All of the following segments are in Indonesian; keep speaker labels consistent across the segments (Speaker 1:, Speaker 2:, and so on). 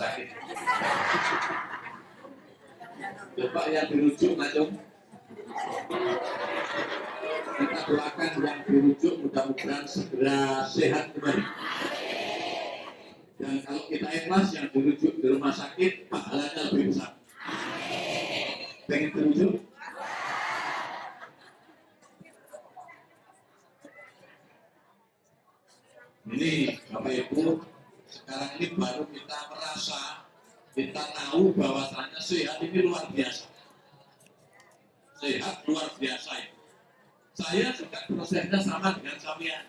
Speaker 1: sakit. Coba yang dirujuk langsung. Kita doakan yang dirujuk mudah-mudahan segera sehat kembali. Dan kalau kita ikhlas yang dirujuk di rumah sakit, pahalanya lebih besar. Pengen dirujuk? Ini Bapak Ibu, sekarang ini baru kita merasa, kita tahu bahwasannya sehat ini luar biasa. Sehat luar biasa itu. Saya juga prosesnya sama dengan sampean.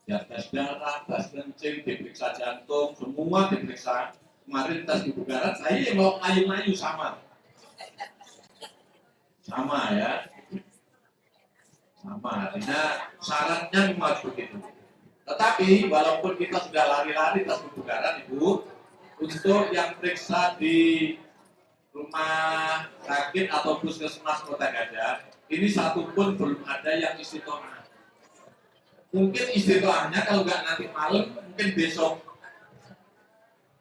Speaker 1: Ya, tes darah, tes kencing, diperiksa jantung, semua diperiksa. Kemarin tes kebugaran, saya yang mau layu-layu sama. Sama ya. Sama, artinya syaratnya memang begitu. Tetapi walaupun kita sudah lari-lari tes kebugaran Ibu, untuk yang periksa di rumah sakit atau puskesmas Kota Gajah, ini satu pun belum ada yang istiqomah. Mungkin istiqomahnya kalau nggak nanti malam, mungkin besok.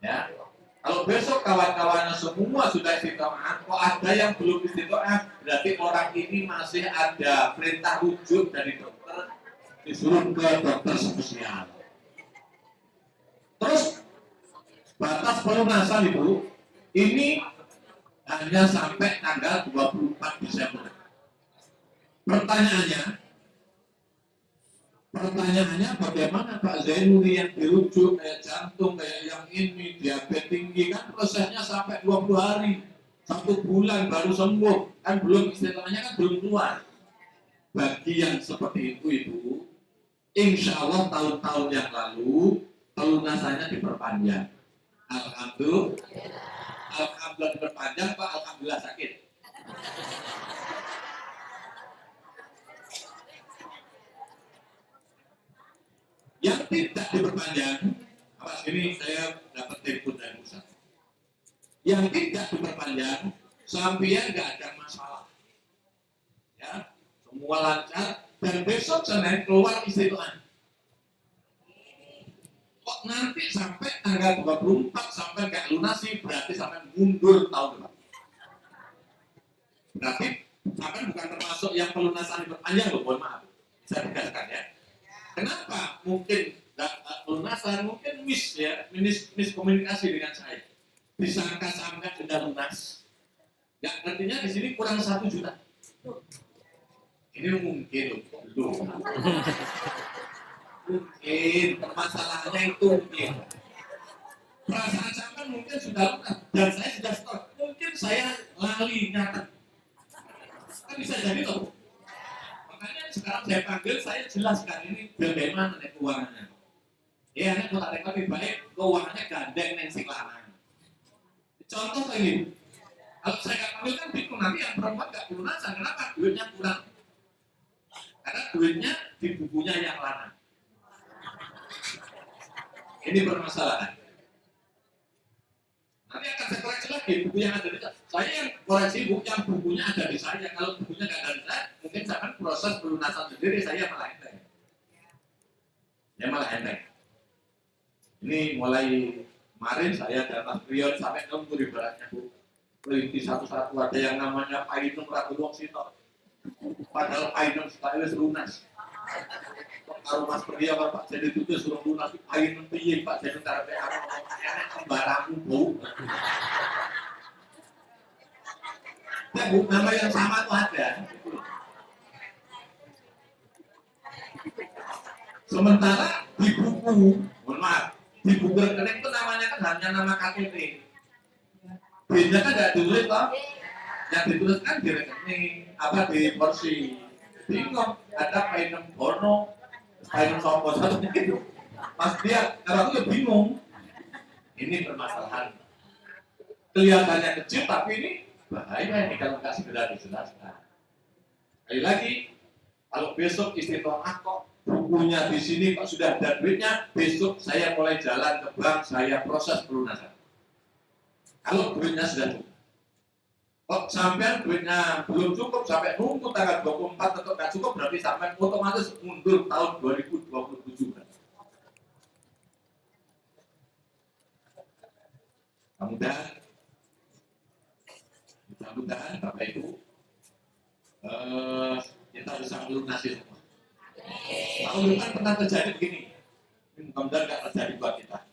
Speaker 1: Ya, kalau besok kawan-kawannya semua sudah istiqomah, kok ada yang belum istiqomah, berarti orang ini masih ada perintah rujuk dari dokter, disuruh ke dokter spesial. Terus batas pelunasan Ibu, ini hanya sampai tanggal 24 Desember. Pertanyaannya bagaimana Pak Zainuri yang dirujuk kayak jantung, kayak yang ini, diabetes tinggi, kan prosesnya sampai 20 hari, 1 bulan baru sembuh, kan belum istilahnya kan belum keluar. Bagi yang seperti itu Ibu, insya Allah tahun-tahun yang lalu pelunasannya diperpanjang. Alhamdulillah diperpanjang Pak, alhamdulillah sakit. Yang tidak diperpanjang, awas ini saya dapat telepon dari pusat. Yang tidak diperpanjang, sampean nggak ada masalah, ya, semua lancar dan besok Senin keluar istiqomah. Kok nanti sampai tanggal 24 sampai nggak lunasi, berarti sampai mundur tahun depan. Berarti sampai bukan termasuk yang pelunasan diperpanjang loh, mohon maaf. Saya tegaskan ya. Kenapa? Mungkin pelunasan, mungkin miskomunikasi dengan saya. Disangka-sangka sudah lunas. Ya, artinya di sini kurang 1 juta. Ini mungkin loh. Mungkin permasalahannya itu mungkin. Perasaan sampai mungkin sudah lunas dan saya sudah stop. Mungkin saya lali nyatet. Kan bisa jadi loh. Makanya sekarang saya panggil, saya jelaskan ini bagaimana nih keuangannya. Ya, ini kalau ada lebih baik keuangannya gandeng yang sing lanang. Contoh ini, kalau saya nggak panggil kan bingung nanti yang perempuan nggak pelunasan. Kenapa? Duitnya kurang. Karena duitnya di bukunya yang lanang. Ini permasalahan. Nanti akan saya koreksi lagi buku yang ada di saya. Saya yang koreksi buku yang bukunya ada di saya. Kalau bukunya nggak ada di saya, mungkin saya akan proses pelunasan sendiri. Saya malah enteng. Ya malah enteng. Ini mulai kemarin saya dan Mas Prion sampai nunggu di baratnya Bu. Peliti satu-satu ada yang namanya Painung Ragu Wong Sito. Padahal Painung sekali lunas. Kalau Mas Prion Pak jadi itu suruh lunas Painung piye Pak jadi karena apa kembaramu Bu. Ya Bu, nama yang sama tuh ada. Sementara di buku, mohon maaf, di buku rekening itu namanya kan hanya nama KTP. B-nya kan nggak ditulis toh, yang dituliskan di rekening, apa di porsi. Bingung, ada Painung Bono, Painung Sopo satu gitu. Pas dia, kalau itu bingung. Ini permasalahan. Kelihatannya kecil, tapi ini bahaya ini kalau nggak segera dijelaskan. Sekali lagi, kalau besok istiqomah kok bukunya di sini kok sudah ada duitnya, besok saya mulai jalan ke bank, saya proses pelunasan. Kalau duitnya sudah cukup. Kok sampai duitnya belum cukup, sampai nunggu tanggal 24 tetap nggak cukup, berarti sampai otomatis mundur tahun 2027. Mudah-mudahan Bapak Ibu kita bisa melunasi semua. Tahun depan pernah terjadi begini, mudah-mudahan nggak terjadi buat kita.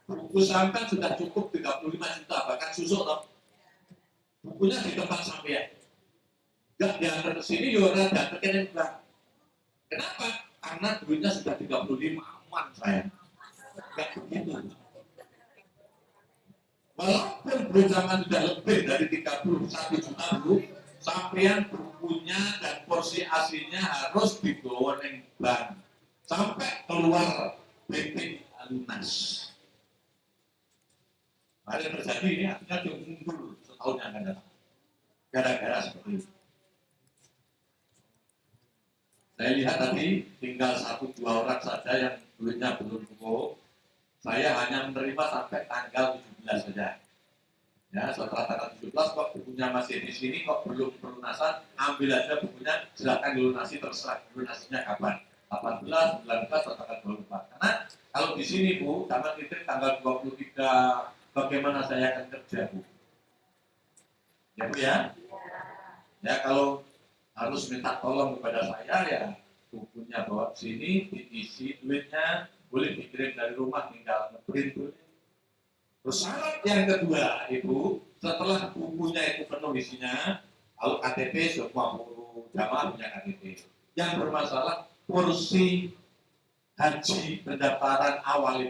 Speaker 1: Buku sampai sudah cukup 35 juta, bahkan susuk loh. Bukunya di tempat sampean. Gak diantar ke sini, yora dan terkena juga. Kenapa? Karena duitnya sudah 35, aman saya. Gak begitu. Walaupun duit zaman sudah lebih dari 31 juta dulu, sampean bukunya dan porsi aslinya harus dibawa ke bank sampai keluar PT lunas. Ada terjadi ini artinya dia mundur setahun yang akan datang. Gara-gara seperti itu. Saya lihat tadi tinggal 1-2 orang saja yang duitnya belum cukup. Saya hanya menerima sampai tanggal 17 saja. Ya, setelah tanggal 17 kok bukunya masih di sini kok belum pelunasan, ambil aja bukunya, silakan dilunasi, terserah lunasinya kapan. 18, 19 atau tanggal 24. Karena kalau di sini Bu, tamat titip tanggal 23, bagaimana saya akan kerja Bu? Ya Bu ya? Ya kalau harus minta tolong kepada saya ya bukunya bawa sini, diisi duitnya, boleh dikirim dari rumah, tinggal ngeprint boleh. Terus syarat yang kedua, Ibu, setelah bukunya itu penuh isinya, kalau KTP semua jamaah punya KTP. Yang bermasalah porsi haji pendaftaran awal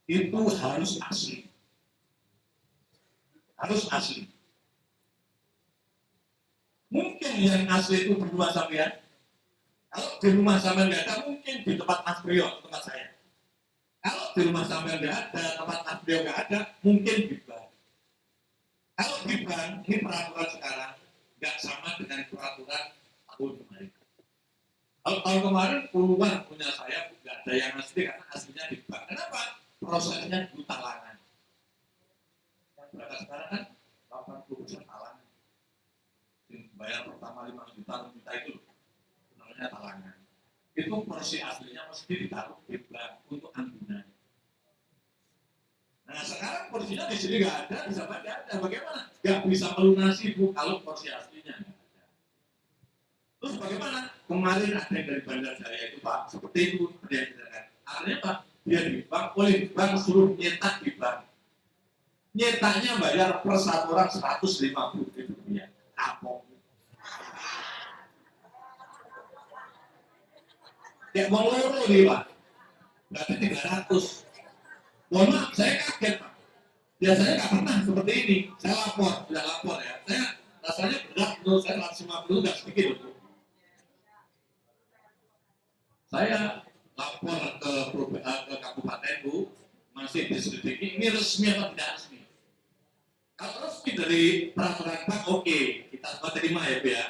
Speaker 1: itu harus asli. Harus asli. Mungkin yang asli itu berdua sampean. Kalau di rumah sampean nggak ada, mungkin di tempat Mas Priyo, tempat saya. Kalau di rumah sampean nggak ada, tempat Mas Priyo nggak ada, mungkin di bank. Kalau di bank, ini peraturan sekarang nggak sama dengan peraturan tahun kemarin. Kalau tahun kemarin puluhan punya saya nggak ada yang asli karena aslinya di bank. Kenapa? Prosesnya di talangan. Yang berada sekarang kan 80% talangan. Bayar pertama 5 juta, 6 juta itu namanya talangan. Itu porsi aslinya mesti ditaruh di bank untuk ambunan. Nah sekarang porsinya di sini nggak ada, bisa nggak ada. Bagaimana? Nggak bisa melunasi Bu kalau porsi aslinya nggak ada. Terus bagaimana? Kemarin ada yang dari Bandar Jaya itu Pak, seperti itu dia katakan. Artinya Pak, dia di bank, oleh bank suruh nyetak di bank. Nyetaknya bayar per satu orang 150 ribu rupiah. Kapok. Kayak mau loro nih Pak, berarti 300. Mohon maaf, saya kaget Pak. Biasanya nggak pernah seperti ini. Saya lapor, tidak lapor ya. Saya rasanya berat, menurut saya 150 nggak sedikit loh. Saya lapor ke kabupaten Bu, masih diselidiki ini resmi atau tidak resmi. Kalau resmi dari peraturan Bank, oke, kita semua terima ya Bu ya.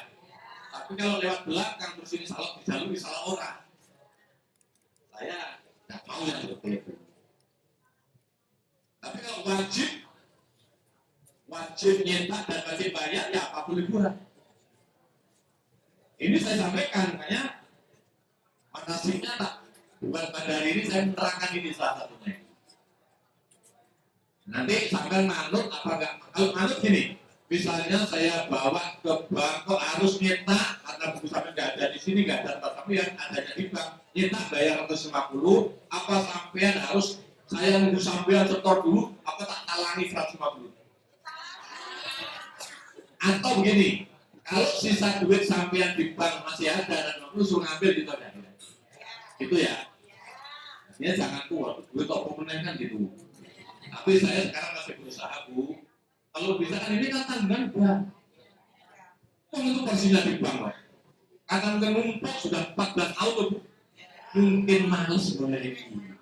Speaker 1: Tapi kalau lewat belakang terus ini salah dijalui salah orang, saya nggak mau yang seperti itu. Tapi kalau wajib nyetak dan wajib bayar ya apapun liburan. Ini saya sampaikan, makanya manasiknya tak bukan pada hari ini saya menerangkan ini salah satunya. Nanti sampai manut apa enggak? Kalau manut gini, misalnya saya bawa ke bank kok harus nyetak karena buku sampai nggak ada di sini, nggak ada tempat sampean, adanya di bank, nyetak bayar 150, apa sampean harus saya nunggu sampean setor dulu, apa tak talangi 150? Atau begini, kalau sisa duit sampean di bank masih ada dan kamu suruh ngambil gitu aja. Itu ya. Ya jangan kuat, duit komponen kan gitu. Tapi saya sekarang masih berusaha Bu. Kalau bisa kan ini kan tanggungan bank. Kan itu porsinya di bank Pak. Kadang numpuk sudah 14 tahun Bu. Mungkin males boleh ini.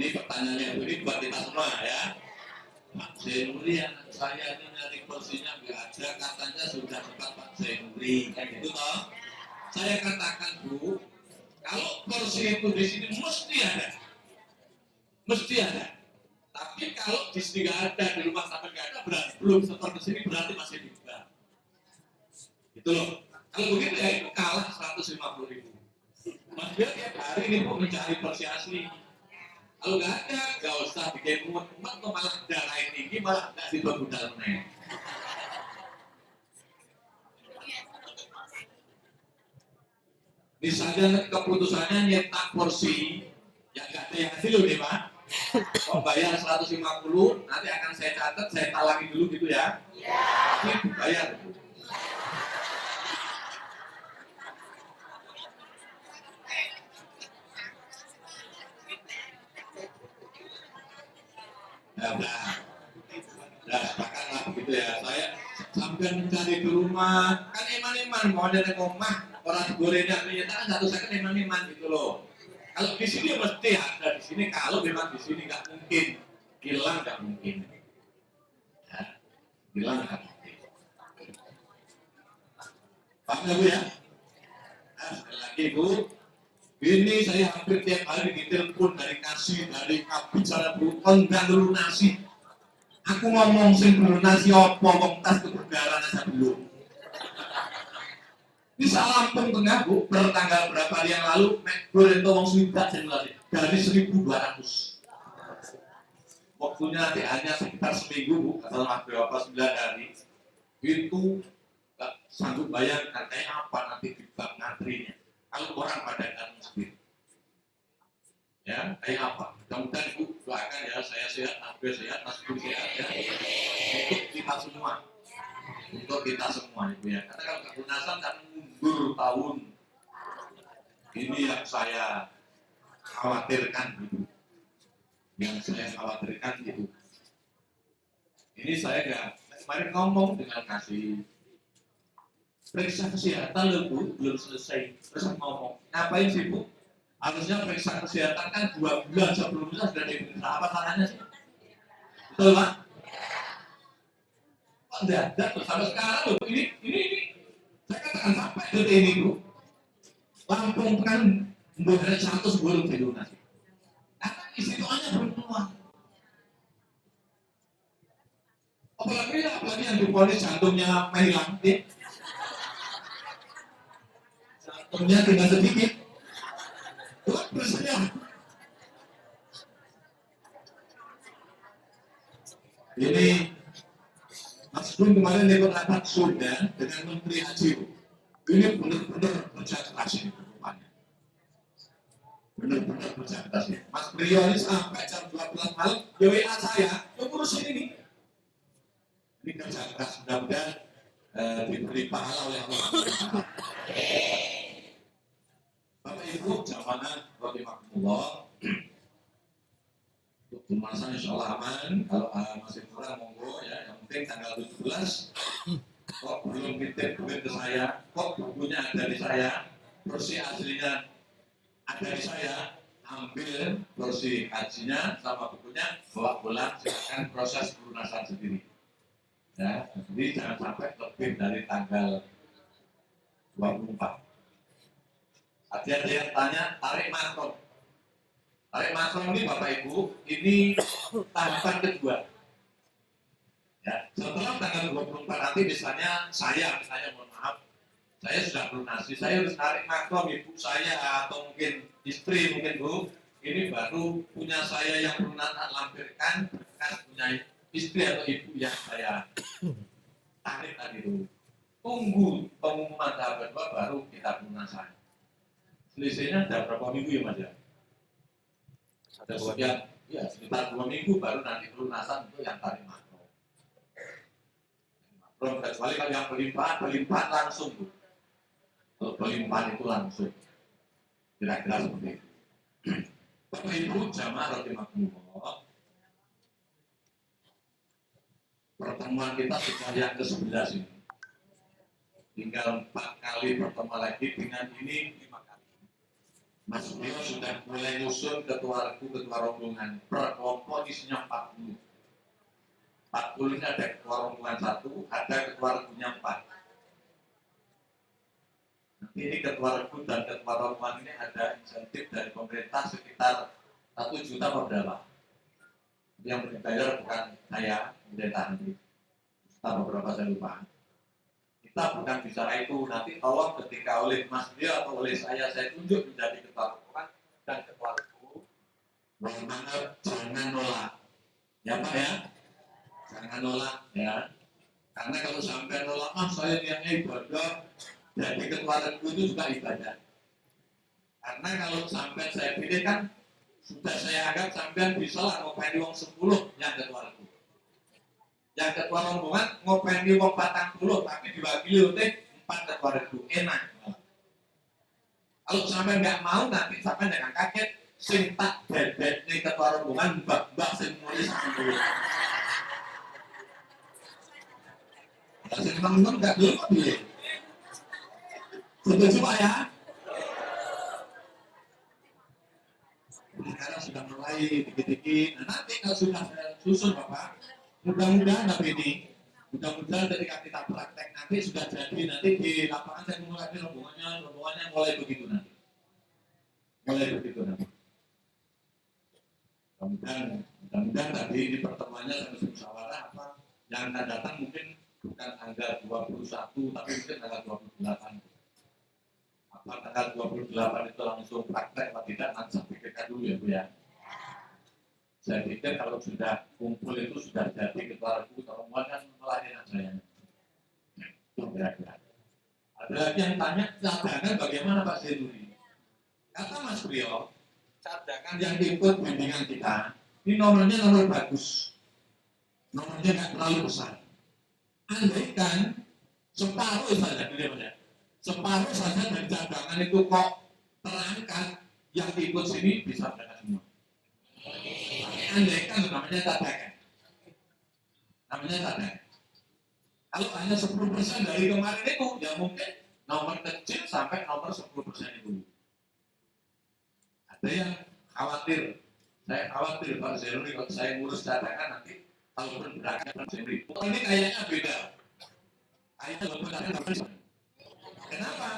Speaker 1: Ini pertanyaannya ini buat kita semua ya. Pak Zenuri anak saya ini nyari porsinya nggak ada. katanya sudah tempat Pak Zainuri, kan gitu toh. Saya katakan Bu, kalau porsi itu di sini mesti ada. Tapi kalau di sini nggak ada, di rumah sampai nggak ada, berarti belum setor ke sini, berarti masih dibuka. Gitu loh. Kalau begitu ya itu kalah 150.000. Mas dia tiap hari ini Bu mencari porsi asli. Kalau nggak ada, nggak usah bikin umat tuh malah darahin tinggi, malah nggak dibudal nih. Misalnya keputusannya nyetak porsi yang nggak ada yang hasil loh nih Pak. Oh bayar 150, nanti akan saya catat, saya talangin dulu gitu ya. Iya. Ini bayar. Nah, sepakatlah begitu ya. Saya sampai mencari di rumah, kan eman-eman mau ada di rumah orang gorengnya ternyata kan satu second eman-eman gitu loh. Kalau di sini mesti ada di sini, kalau memang di sini nggak mungkin, hilang nggak mungkin. Ya, hilang nggak mungkin. Paham ya Bu ya? Nah, sekali lagi Bu, ini saya hampir tiap hari ditelepon dari kasih, dari bicara Bu, enggak lunasi. Aku ngomong sing lunasi apa wong tas kebugaran aja belum. Bisa Lampung Tengah Bu, bertanggal berapa hari yang lalu, goreng wong swidak Januari dari 1.200. Waktunya nanti hanya sekitar seminggu Bu, atau berapa 9 hari. Itu nggak sanggup bayangkan kayak apa nanti di bank ngantrinya. Kalau orang pada datang sendiri. Ya, kayak apa? Mudah-mudahan Ibu doakan ya, saya sehat, Mas sehat, Mas Budi sehat ya. Untuk kita semua. Untuk kita semua Ibu ya. Karena kalau kelunasan kan mundur tahun. Ini yang saya khawatirkan gitu. Yang saya khawatirkan gitu. Ini saya ya kemarin ngomong dengan kasih periksa kesehatan loh Bu, belum selesai. Terus ngomong, ngapain sih Bu? Harusnya periksa kesehatan kan 2 bulan sebelumnya sudah diperiksa. Apa salahnya sih? Betul Pak? Kok enggak ada tuh sampai sekarang loh. Ini saya katakan sampai detik ini Bu. Lampung kan ada 100 burung dilunasi. Karena isi doanya belum keluar. Apalagi yang diponis jantungnya hilang, jantungnya tinggal sedikit. Tuh biasanya. Ini Mas Gun kemarin lewat rapat Sunda dengan Menteri Haji. Ini benar-benar kerja keras ini rupanya. Benar-benar kerja keras ini. Mas Priyo ini sampai jam 12 malam, WA saya, urusin ini. Ini kerja keras, mudah-mudahan diberi pahala oleh Allah. Bapak Ibu, jamaah rahimahullah. Untuk pembahasan insya Allah aman. Kalau masih kurang monggo ya. Yang penting tanggal 17 kok belum titip duit ke saya, kok bukunya ada di saya, versi aslinya ada di saya, ambil versi hajinya sama bukunya, bawa pulang, silakan proses pelunasan sendiri. Ya, jadi jangan sampai lebih dari tanggal 24. Ada yang tanya tarik makro. Tarik makro ini Bapak Ibu, ini tahapan kedua. Ya, setelah tanggal 24 nanti misalnya mohon maaf, saya sudah melunasi, saya harus tarik makro ibu saya atau mungkin istri mungkin Bu, ini baru punya saya yang pelunasan lampirkan bekas punya istri atau ibu yang saya tarik tadi itu. Tunggu pengumuman tahap kedua baru kita pelunasan. Selisihnya ada berapa minggu ya Mas ya? Ada sekian, ya sekitar 2 minggu baru nanti pelunasan untuk yang tarik makro. Belum kecuali kalau yang berlimpah langsung Bu. Kalau berlimpah itu langsung. Kira-kira seperti itu. Bapak Ibu jamaah rahimahullah. Pertemuan kita sudah yang ke-11 ini. Tinggal 4 kali pertemuan lagi dengan ini 5 kali. Mas Brio sudah mulai nyusun ketua rombongan per kelompok isinya 40. 40 ini ada ketua rombongan 1, ada ketua regunya 4. Nanti ini ketua regu dan ketua rombongan ini ada insentif dari pemerintah sekitar 1 juta per berapa? Yang dibayar bukan saya, pemerintah nanti. Juta beberapa saya lupa. Kita bukan bicara itu, nanti tolong ketika oleh Mas Rio atau oleh saya tunjuk menjadi ketua rombongan dan ketua regu, bagaimana jangan nolak. Ya Pak ya? Jangan nolak ya. Karena kalau sampai nolak, saya niatnya ibadah, jadi ketua regu itu juga ibadah. Karena kalau sampai saya pilih kan, sudah saya anggap sampai bisa lah ngopeni wong 10 yang ketua regu. Yang ketua rombongan ngopeni wong 40, tapi dibagi oleh 4 ketua regu, enak. Kalau sampai nggak mau, nanti sampai jangan kaget, sing tak bebek nih ketua rombongan, mbak sing nulis 10. Sing teman-teman nggak dulu kok pilih. Setuju Pak ya? Sekarang sudah mulai dikit-dikit. Nah, nanti kalau sudah susun Bapak, mudah-mudahan tapi ini, mudah-mudahan ketika kita praktek nanti sudah jadi, nanti di lapangan saya mulai rombongannya mulai begitu nanti. Mulai begitu nanti. Mudah-mudahan tadi ini pertemuannya sampai musyawarah apa yang akan datang mungkin bukan tanggal 21 tapi mungkin tanggal 28. Apa tanggal 28 itu langsung praktek atau tidak, nanti saya pikirkan dulu ya Bu ya. Saya pikir kalau sudah kumpul itu sudah jadi ketua regu rombongan kan melayani saya. Itu kira-kira. Ada lagi yang tanya cadangan bagaimana Pak Zeruri? Kata Mas Priyo, cadangan yang ikut bimbingan kita ini nomornya nomor bagus, nomornya nggak terlalu besar. Andaikan separuh saja, separuh saja dari cadangan itu kok terangkat, yang ikut sini bisa berangkat semua. Andaikan namanya cadangan, Kalau hanya 10% dari kemarin itu, ya mungkin nomor kecil sampai nomor 10% itu. Ada yang khawatir, saya khawatir Pak Zeruri kalau saya ngurus cadangan nanti kalau berangkat Pak Zeruri. Ini kayaknya beda. Kayaknya berangkat. Kenapa?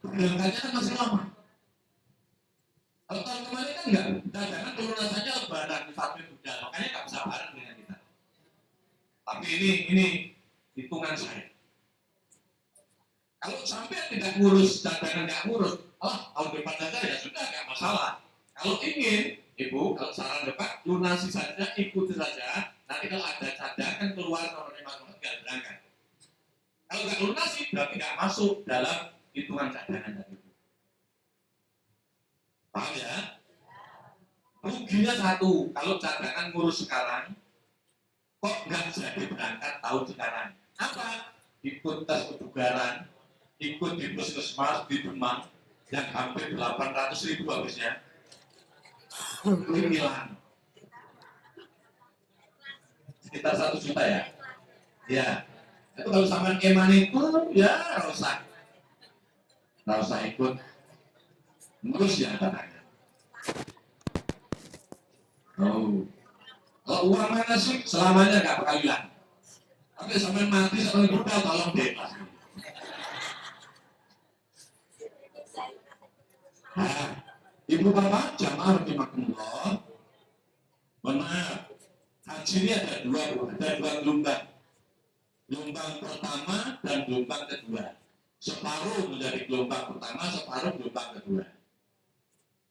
Speaker 1: Berangkatnya kan masih lama. Kalau tahun kemarin kan enggak, cadangan turunan saja lebaran di Fabrik Buddha, makanya nggak bisa bareng dengan kita. Tapi ini hitungan saya. Kalau sampai tidak ngurus cadangan, nggak ngurus, tahun depan saja ya sudah nggak masalah. Kalau ingin, Ibu, kalau saran Bapak, lunasi saja, ikuti saja. Nanti kalau ada cadangan keluar nomornya nggak berangkat. Kalau nggak lunasi, berarti nggak masuk dalam hitungan cadangan tadi. Paham ya? Ruginya satu, kalau cadangan ngurus sekarang, kok nggak jadi berangkat tahun sekarang? Apa? Ikut tes kebugaran, ikut di puskesmas di Demang, yang hampir 800.000 habisnya. Hilang sekitar 1 juta ya. Ya, itu kalau sama Eman itu ya nggak usah ikut terus ya katanya. Kalau uang mana sih selamanya nggak bakal hilang. Tapi sampai mati sampai juga tolong deh. Nah, Ibu Bapak jamaah rahimakumullah, mohon maaf, haji ini ada dua gelombang. Gelombang pertama dan gelombang kedua. Separuh menjadi gelombang pertama, separuh gelombang kedua.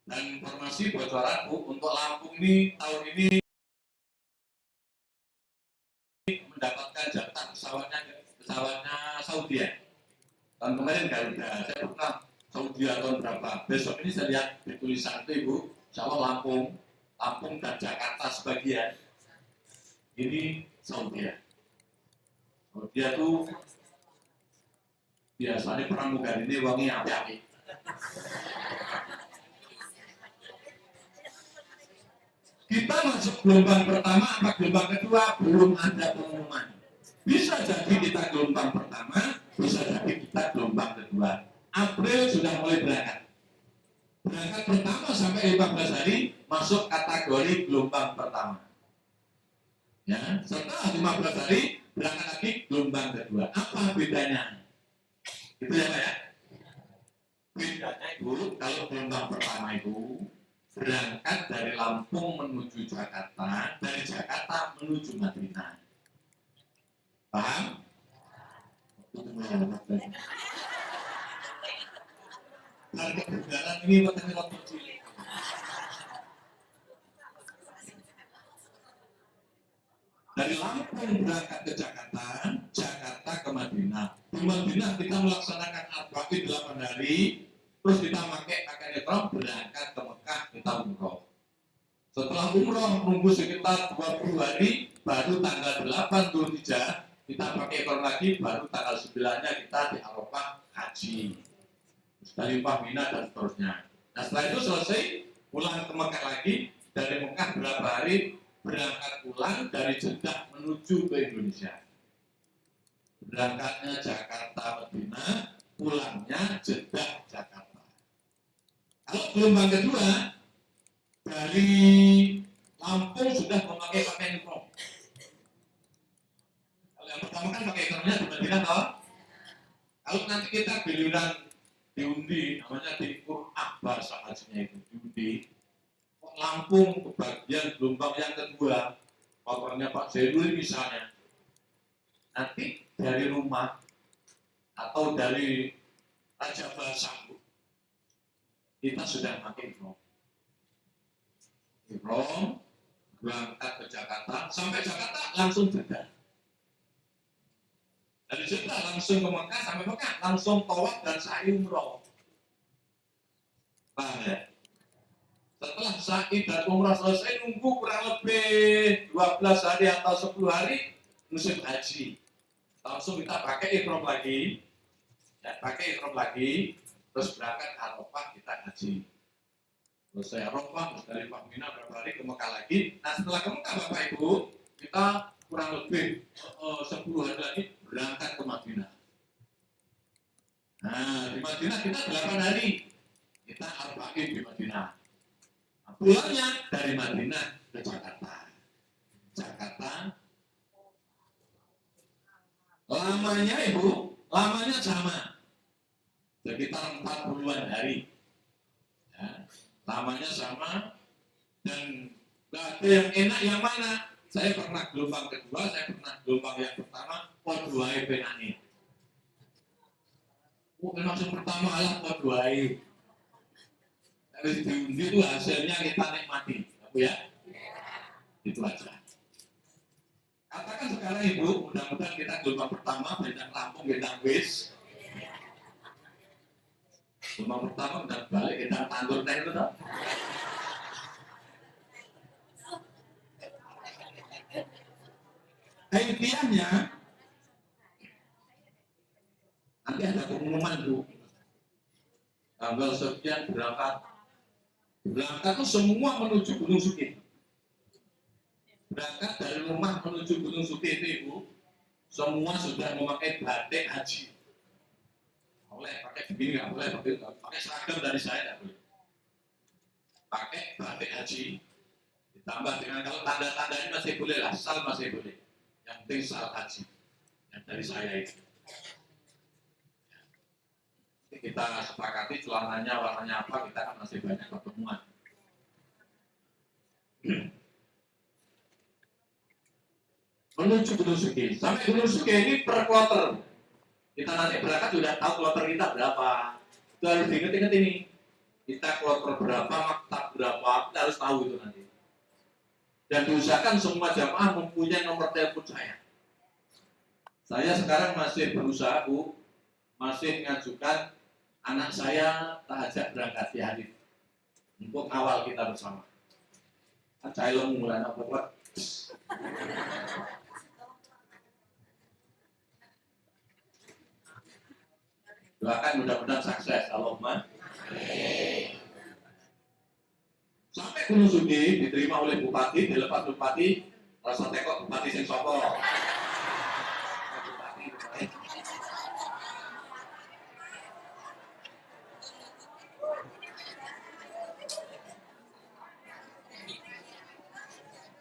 Speaker 1: Dan informasi bocoranku untuk Lampung ini tahun ini mendapatkan jatah pesawatnya Saudi ya. Tahun kemarin Garuda, saya pernah Saudi tahun berapa. Besok ini saya lihat di tulisan itu Ibu, insya Allah Lampung dan Jakarta sebagian. Ini Saudi ya. Saudi itu biasanya pramugari ini wangi api-api. Kita masuk gelombang pertama apa gelombang kedua belum ada pengumuman. Bisa jadi kita gelombang pertama, bisa jadi kita gelombang kedua. April sudah mulai berangkat. Berangkat pertama sampai 15 hari masuk kategori gelombang pertama. Ya, setelah 15 hari berangkat lagi gelombang kedua. Apa bedanya? Itu ya Pak ya. Bedanya itu kalau gelombang pertama itu berangkat dari Lampung menuju Jakarta, dari Jakarta menuju Madinah. Paham? Harga kendaraan ini waktu kecil. Dari Lampung berangkat ke Jakarta, Jakarta ke Madinah. Di Madinah kita melaksanakan arba'in 8 hari, terus kita pakai pakaian ihram berangkat ke Mekah kita umroh. Setelah umroh nunggu sekitar 20 hari, baru tanggal 8 Dzulhijjah kita pakai ihram lagi, baru tanggal 9-nya kita di Arafah haji. Dari Mina dan seterusnya. Nah setelah itu selesai, pulang ke Mekah lagi, dari Mekah berapa hari, berangkat pulang dari Jeddah menuju ke Indonesia. Berangkatnya Jakarta Madinah, pulangnya Jeddah Jakarta. Kalau gelombang kedua dari Lampung sudah memakai pakaian ihram. Kalau yang pertama kan pakai ihramnya di Madinah toh. Kalau nanti kita giliran diundi, namanya diukur bahasa hajinya itu diundi. Lampung kebagian gelombang yang kedua, papernya Pak Zerul misalnya, nanti dari rumah atau dari Raja Basah kita sudah pakai ihram berangkat ke Jakarta, sampai Jakarta langsung Jeddah. Dari Jeddah langsung ke Mekah, sampai Mekah langsung tawaf dan sa'i umroh. Paham ya? Setelah sa'i dan umrah selesai, nunggu kurang lebih 12 hari atau 10 hari musim haji. Langsung kita pakai ihram lagi, ya, pakai ihram lagi, terus berangkat Arafah kita haji. Selesai Arafah, terus dari Mina berapa hari ke Mekah lagi. Nah setelah ke Mekah Bapak Ibu, kita kurang lebih 10 hari lagi berangkat ke Madinah. Nah di Madinah kita 8 hari, kita arba'in di Madinah. Pulangnya dari Madinah ke Jakarta. Jakarta. Lamanya Ibu, lamanya sama. Sekitar 40-an hari. Ya, lamanya sama dan gak ada yang enak yang mana. Saya pernah gelombang kedua, saya pernah gelombang yang pertama, poduai penani. Mungkin maksud pertama adalah poduai. Habis diundi itu hasilnya kita nikmati, ya. Itu aja. Katakan sekarang Ibu, mudah-mudahan kita gelombang pertama banyak Lampung, kita wis. Gelombang pertama udah balik kita tandur itu toh. Intinya nanti ada pengumuman Bu. Tanggal sekian berangkat tuh semua menuju Gunung Suki. Berangkat dari rumah menuju Gunung Suki itu Ibu, semua sudah memakai batik haji. Boleh pakai begini nggak boleh, pakai seragam dari saya nggak boleh. Pakai batik haji, ditambah dengan kalau tanda-tanda ini masih boleh lah, sal masih boleh. Yang penting sal haji, yang dari saya itu. Kita sepakati celananya warnanya apa, kita kan masih banyak pertemuan. Menuju Gunung Suki. Sampai Gunung Suki ini per kloter. Kita nanti berangkat sudah tahu kloter kita berapa. Itu harus diingat-ingat ini. Kita kloter berapa, maktab berapa, kita harus tahu itu nanti. Dan diusahakan semua jamaah mempunyai nomor telepon saya. Saya sekarang masih berusaha Bu, masih mengajukan anak saya tahajud berangkat di hadis untuk awal kita bersama. Saya lo mulai apa buat? Doakan mudah-mudahan sukses, Allahumma. Sampai Gunung Suki diterima oleh bupati, dilepas bupati, rasa tekok bupati sing sopo.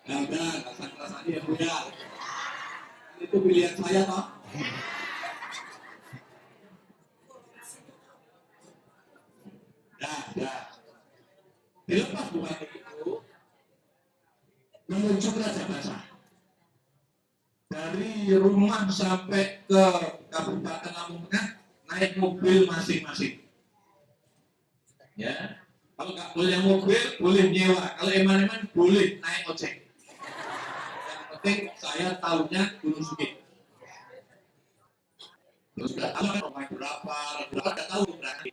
Speaker 1: Nah, udah, rasa Iya Bu ya. Itu pilihan saya toh. Ya. Dilepas bupati itu menuju ke Raja Basah. Dari rumah sampai ke Kabupaten Lampung Tengah naik mobil masing-masing. Ya, kalau nggak boleh mobil, boleh nyewa. Kalau eman-eman boleh naik ojek. Yang penting saya tahunya Gunung Sugih. Terus sudah tahu rumah berapa nggak tahu berarti.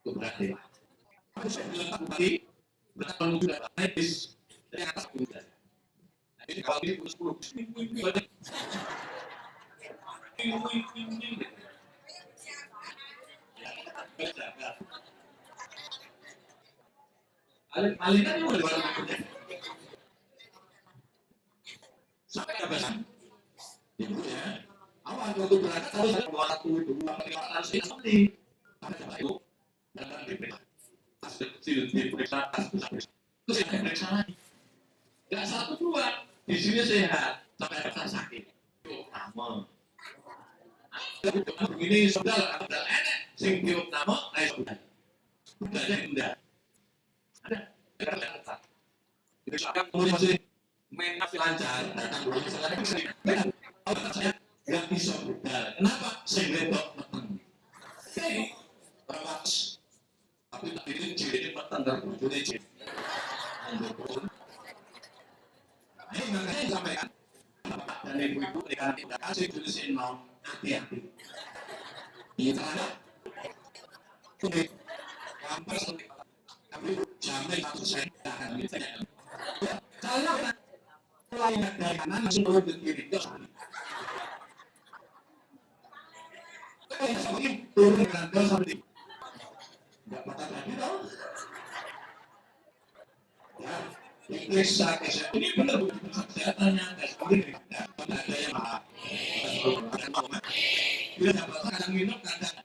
Speaker 1: Itu berarti. Aku saya bilang bupati, berapa menuju naik bis dari atas kuda. Jadi kalau ini kurus banyak. Alih kan mau lebaran berikutnya. Sampai ke Basan. Itu ya. Awal waktu berangkat harus ada 1, 2, 3, 4 harus seperti. Ada itu. Dan diperiksa. Tas kecil diperiksa, tas besar. Terus yang diperiksa lagi. Gak 1, 2. Di sini sehat. Sampai ada sakit. Itu nama. Begini sudah enak. Sing tiup nama, ayo sudah. Budaya indah. Ada. Itu saya masih main lancar. Saya nggak bisa budal. Kenapa? Saya ngetok petang. Tapi tadi ini jadi petang dan bujurnya jadi. Ini makanya sampaikan Bapak dan Ibu-ibu dengan tidak kasih tulisin nom hati-hati. Ini terhadap kampus tapi jamin satu saya akan ditanya. Kalau mulai dari kanan langsung turun ke kiri itu turun ke kanan sampai nggak patah lagi dong. Ya, diperiksa ini benar saya tanya tes ini ada yang mahal. Bila dapat kadang minum kadang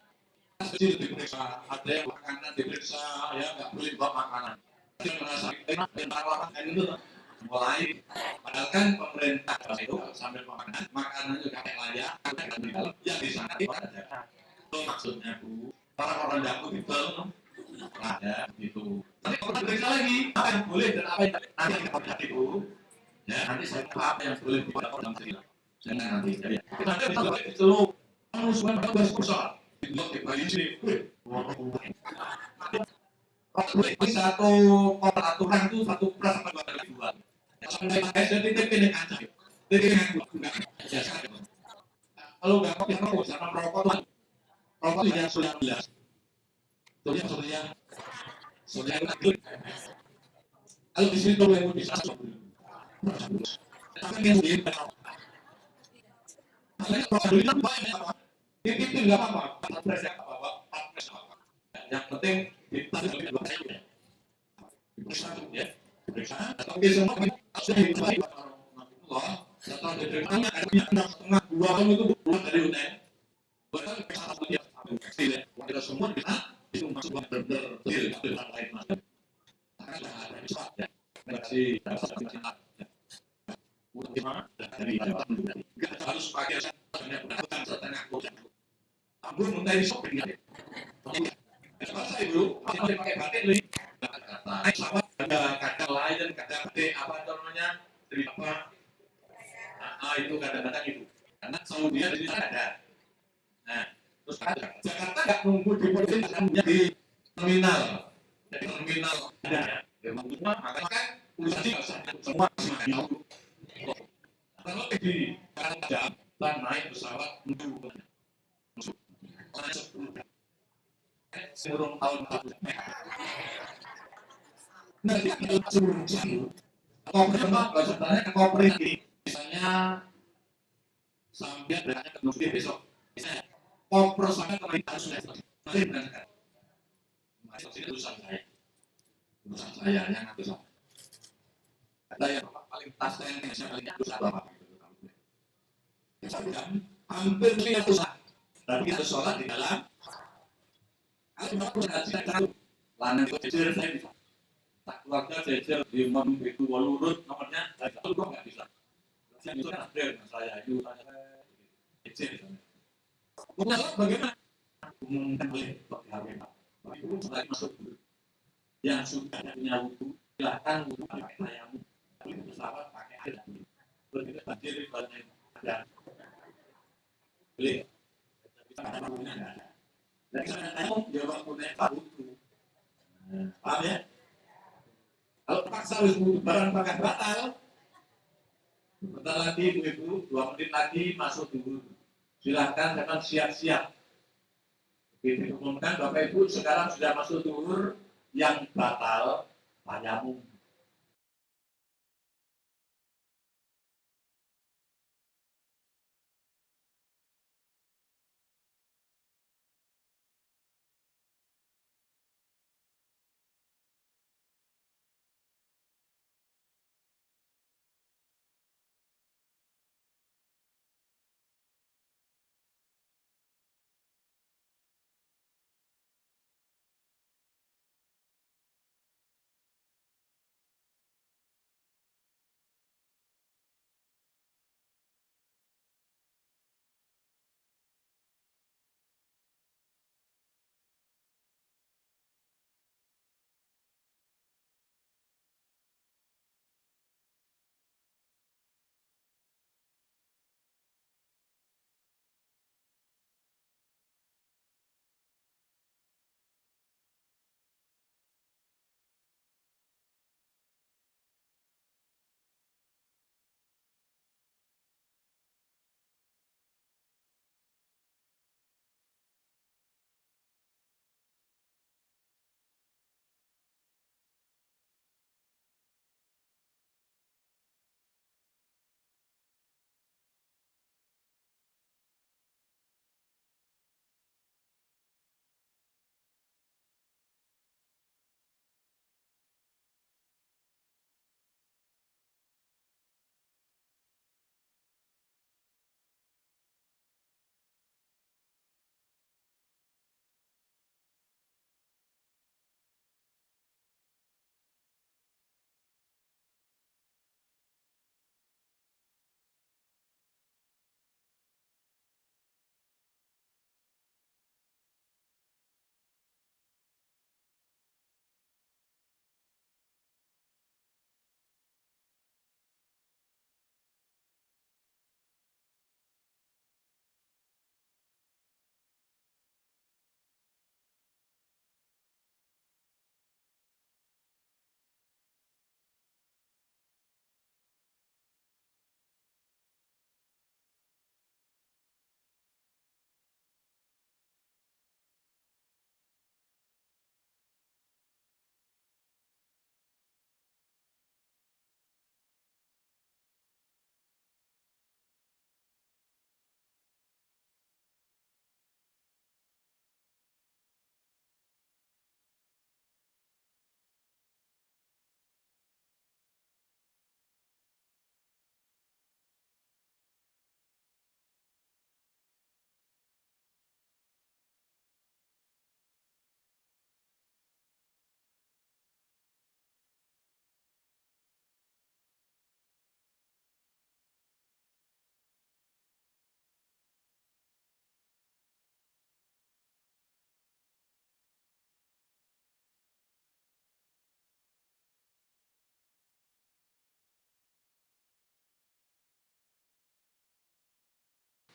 Speaker 1: kecil diperiksa, ada yang makanan diperiksa, ya nggak boleh bawa makanan. Dia merasa enak dan tawaran itu mulai. Padahal kan pemerintah itu sambil makanan juga kayak layak, kan di dalam yang di sana tidak ada. Itu maksudnya Bu, orang-orang dapur itu ada gitu. Nanti kalau diperiksa lagi, apa yang boleh dan apa yang nanti kita lihat Bu. Ya nanti saya apa yang boleh dibuat dalam cerita. Saya nanti jadi. Nanti itu musuhan bagus besar. Blok di bayi sini, satu aturan itu satu pras apa 2 sampai jadi ini kaca, jadi enggak biasa. Kalau nggak kopi rokok sama rokok yang sudah jelas, sudah itu. Kalau di sini tuh yang bisa, tapi yang di prosedur itu banyak apa? Itu nggak apa-apa, yang penting kita diperiksa ya, diperiksa. Oke semua sudah diperiksa. Setelah diperiksa ada setengah 2 tahun itu bulan dari UTM. Bukan satu dia kecil ya. Kita semua bisa itu masuk benar-benar dengan lain macam. Karena ada cepat ya. Masih dapat cepat. Udah dari nggak harus pakai setengah kotak. Ambon mengenai shopping ya. Saya dulu pakai batik nih. Naik pesawat ada kadang lain dan kadang apa namanya dari apa? Itu kadang-kadang itu. Karena Saudi di sana ada. Nah, terus ada. Jakarta nggak nunggu di di terminal. Jadi terminal ada. Makanya kan urusan semua semua. Kalau di jam naik pesawat menuju sebelum tahun nanti kita turun jauh. Koper apa? Sebenarnya koper ini misalnya sampai berangkat ke Nusri besok. Misalnya koper sampai ke Malaysia sudah nanti berangkat. Masuk sini urusan saya yang aku sama. Ada yang paling tas yang saya paling dosa apa? Hampir 5 dosa. Tapi kita sholat di dalam. Kalau mau berhasil tahu, lana itu kecil saya bisa. tak keluarga jajar di Imam itu Walurut nomornya itu gua nggak bisa. Yang itu kan ada dengan saya itu tanya jajar misalnya. Punya bagaimana? Umumkan boleh pakai HP Pak. Itu lagi masuk dulu. Yang sudah punya wudhu silakan wudhu pakai tayamum. Tapi pesawat pakai air. Begitu banjir banyak ada. Boleh. Karena waktunya nggak ada. Dan saya tayamum dia waktunya Pak wudhu. Paham ya? Kalau paksa harus wudhu barang pakai batal. Bentar lagi ibu-ibu 2 menit lagi masuk dulu. Silahkan jangan siap-siap. Diumumkan Bapak Ibu sekarang sudah masuk duhur yang batal tayamum.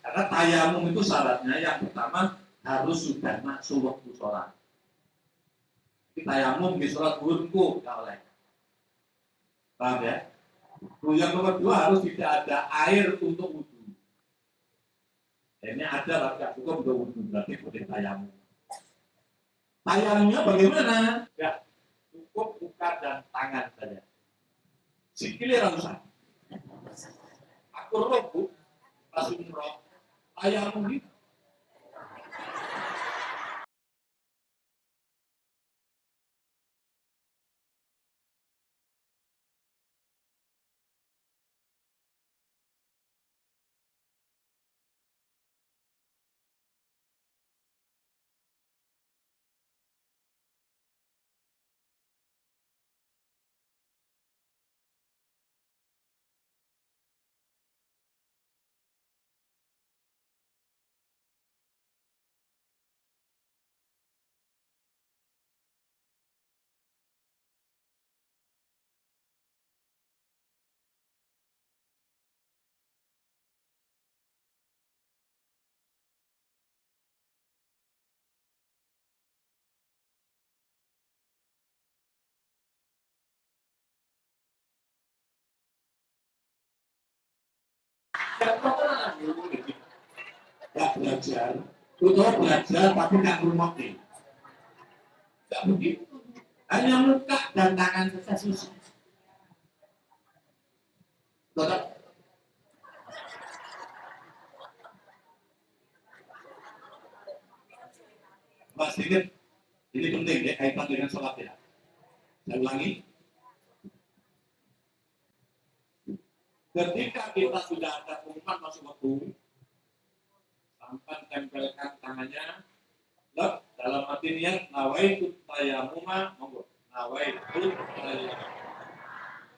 Speaker 1: Karena tayamum itu syaratnya yang pertama harus sudah masuk waktu sholat. Tayamum di sholat duhurku nggak oleh. Paham ya? Yang nomor 2 harus tidak ada air untuk wudhu. Ini ada lah, nggak cukup untuk wudhu, berarti boleh tayamum. Tayamumnya bagaimana? Ya, cukup muka dan tangan saja. Sikilnya usah. Aku roh, langsung roh. Tayamum itu Gak belajar, udah belajar tapi gak ngrumokke. Gak begitu. Hanya muka dan tangan saja susah. Tetap. Mas ingat, ini penting ya kaitan dengan sholat ya. Saya ulangi. Ketika kita sudah ada pengumuman masuk waktu, sampai tempelkan tangannya, lep, dalam hati niat nawaitu tayamuma, monggo. Nawaitu tayamuma.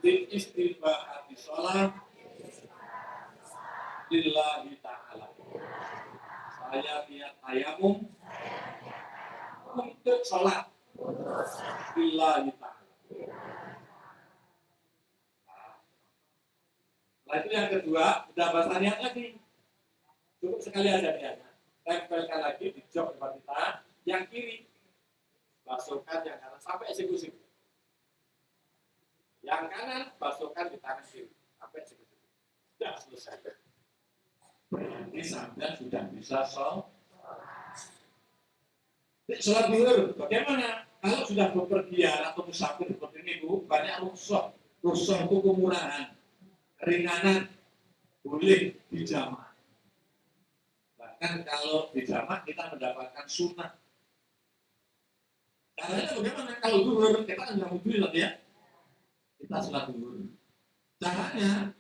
Speaker 1: Di istibahati sholat lillahi ta'ala. Saya niat tayamum untuk sholat lillahi ta'ala. Nah itu yang kedua, udah bahasa niat lagi. Cukup sekali aja niatnya. Tempelkan lagi di jok depan kita, yang kiri. Basuhkan yang kanan sampai eksekusi. Yang kanan basuhkan di tangan kiri sampai eksekusi. Sudah selesai. Berarti sampai sudah bisa sholat. Sholat zuhur, bagaimana? Kalau sudah bepergian atau musafir seperti ini Bu, banyak rukhsah. Rukhsah itu kemurahan, keringanan, boleh dijamak. Bahkan kalau dijamak kita mendapatkan sunnah. Caranya bagaimana? Kalau zuhur kita kan nggak mobil ya. Kita sholat zuhur. Caranya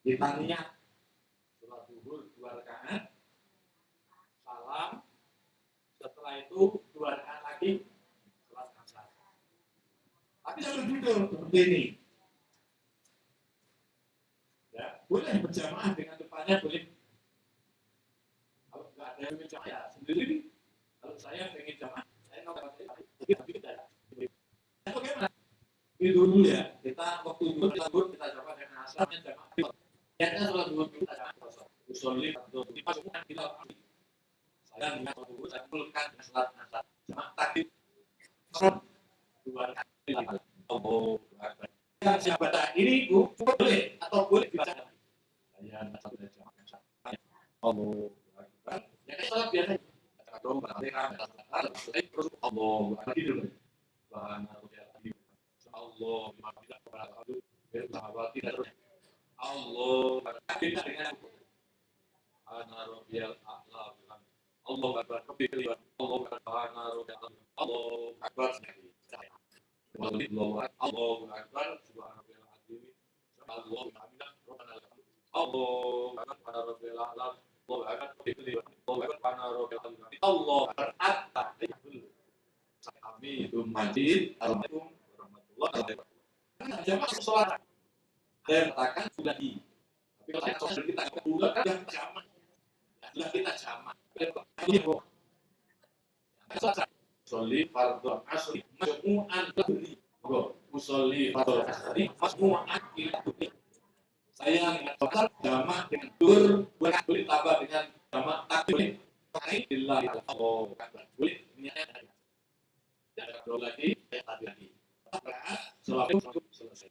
Speaker 1: kita niat sholat zuhur 2 rakaat, salam. Setelah itu 2 rakaat lagi sholat asar. Tapi jangan duduk seperti ini. Ya, boleh berjamaah dengan depannya boleh. Kalau nggak ada yang berjamaah ya sendiri. Kalau saya pengen jamaah, saya nggak pakai tapi tidak. Bagaimana? Itu dulu ya. Kita waktu dulu kita jamaah dengan asarnya jamaah. Kita sholat dulu kita jamaah. Usolli atau kita saya ingat waktu itu saya mulkan sholat asar jamaah takbir sholat 2 rakaat. Oh, yang saya baca ini Bu boleh atau boleh dibaca? Saya baca jamaah. Oh, ya kayak sholat biasa. Baca dong, baca terus Allah Akbar. Allah Allah tidak dengan ana rabbiyal a'la Allah akbar kabir Allah akbar ana rabbiyal Allah akbar Allah akbar subhanallahil azim Allah akbar rabbana Allah akbar rabbil alam Allah akbar kabir Allah akbar ana rabbiyal azim Allah akbar at-tahiyyatul hamidum majid assalamualaikum warahmatullahi wabarakatuh. Jamaah sholat saya katakan sudah di tapi kalau saya sholat kita kedua kan yang jamaah sudah kita jamaah ini kok sholli fardhu asri majmu'an beri kok usolli fardhu asri majmu'an beri saya ingat sholat jamaah dengan dur boleh tambah dengan jamaah takbir billahi Allah boleh niatnya ada dua lagi tadi lagi sholat selesai.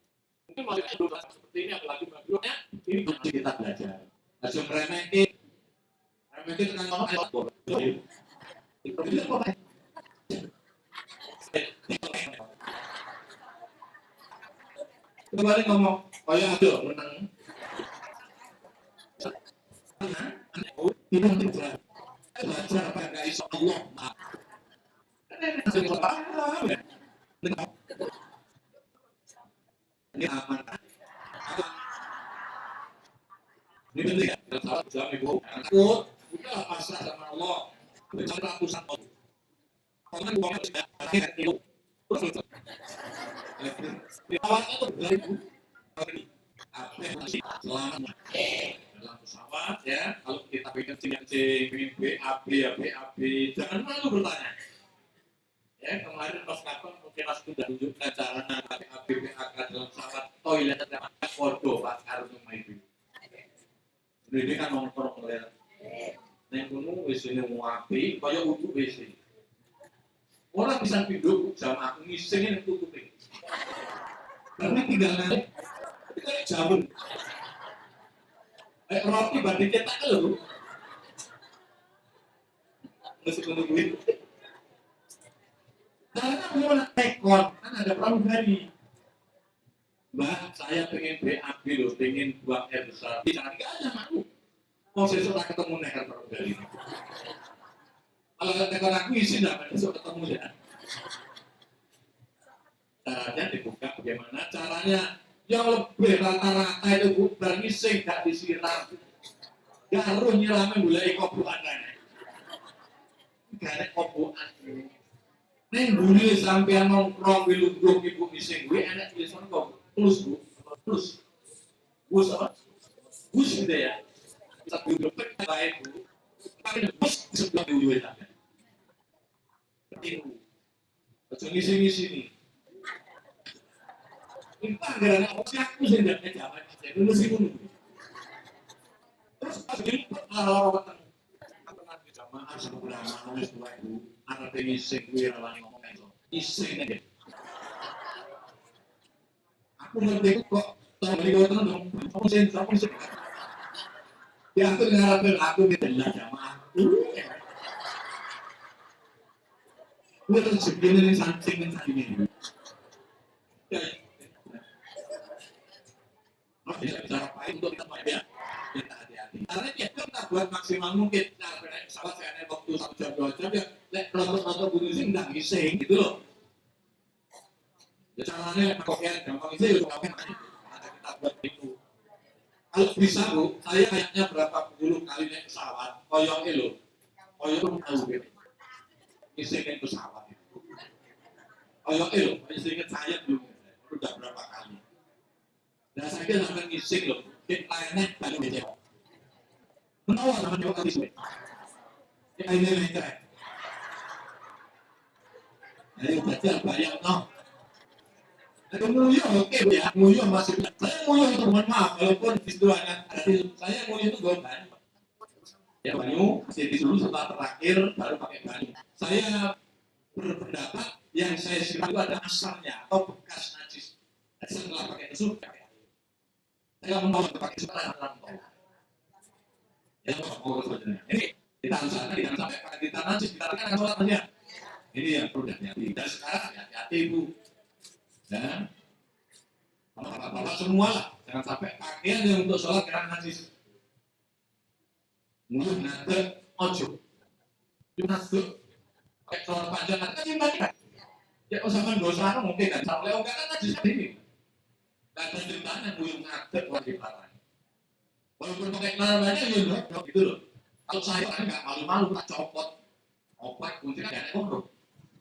Speaker 1: Mungkin maksudnya dulu seperti ini apalagi bagiannya ini kita belajar. Langsung remekin dengan ngomong ayat kembali ngomong kayak ada menang. Tidak belajar apa nggak iso Allah. Ini aman. Ini penting ya. Dalam salat jam ibu. Takut. Udah pasrah sama Allah. Bicara urusan Allah. Kalau uang sudah akhir itu. Terus. Awalnya itu dari ibu. Apa yang masih selama dalam pesawat ya. Kalau kita pengen pengen BAB ya BAB. Jangan malu bertanya. Ya kemarin pas kapan mungkin Mas sudah tunjukkan cara pakai APPAK dalam pesawat toilet ada foto Pak Arno itu. Ini kan nongkrong oleh neng gunung WC-nya mau api, kaya untuk WC. Orang bisa hidup sama aku ngisingin tutupin. Karena tinggal nanti kita jamun. Roti banding cetak lho. Mesti nungguin. Karena mulai tekon kan ada pramugari. Mbak, saya pengen BAB loh, pengen buang air besar. Bisa nggak ada mau. Mau besok tak ketemu nekat pramugari. Kalau tekon aku isi nggak, besok ketemu ya. Caranya dibuka bagaimana? Caranya yang lebih rata-rata itu bukan ngising, gak disiram. Garuh nyiramnya mulai kobuan lainnya. Gak ada kobuan. Neng bunyi sampean nongkrong di lubuk ibu ngising. Gue enak tulisan kok. Plus bu. Plus. Bus apa? Bus gitu ya. Satu dompet baik bu. Tapi bus sebelah dulu ya. Itu. Ngisi-ngisi nih. Ini panggilan aku sih tidak jaman. Dulu sih pun. Terus pas ini lawatan. Apa nanti jamaah sebulan nulis dua ibu. Anak pengising gue rawani ngomong itu. Ising aja. Aku ngerti kok. Tahu dari kau tenang dong. Kamu sih. Ya aku ngarapin aku gitu lah jamaah. Gue terus segini nih saking ini. Cara apa untuk kita ya? Kita hati-hati. Karena kita buat maksimal mungkin. Nah, pesawat saya naik waktu 1 jam 2 jam ya. Lek penonton bunyi sih nggak ngising gitu loh. Ya caranya kopian gampang itu ya kopian aja. Kita buat itu. Kalau bisa bu, saya kayaknya berapa puluh kali naik pesawat, koyoknya loh. Koyok tahu gitu. Ngisingin pesawat itu. Koyoknya loh, ngisingin saya dulu. Udah berapa kali. Dan saya kira sampai ngising loh. Lainnya baru dia. Menawar sama dia kali sulit. Ya ini keren. Jadi berarti bayang no. Ada nguyuh oke ya, nguyuh masih. Saya nguyuh itu mohon maaf, walaupun istilahnya saya nguyuh itu goban. Ya banyu, jadi dulu setelah terakhir baru pakai banyu. Saya berpendapat yang saya siram itu ada asarnya atau bekas najis. Setelah pakai tisu, saya mau pakai tisu dalam tol. Ya mau sebenarnya. Ini kita harus sampai pakai kita najis, kita kan sholat aja. Ini yang perlu hati-hati. Dan sekarang hati-hati bu. Dan bapak-bapak semua lah, jangan sampai pakaian yang untuk sholat kena najis. Mungkin nanti ojo, nanti pakai sholat panjang kan simpan. Ya usahakan dosa mungkin kan, sampai enggak kan najis ini. Dan ceritanya buyung ngadep wajib parah. Walaupun pakai celana banyak ya gitu loh. Kalau saya kan nggak malu-malu tak copot, opak kuncinya nggak ada ngomong.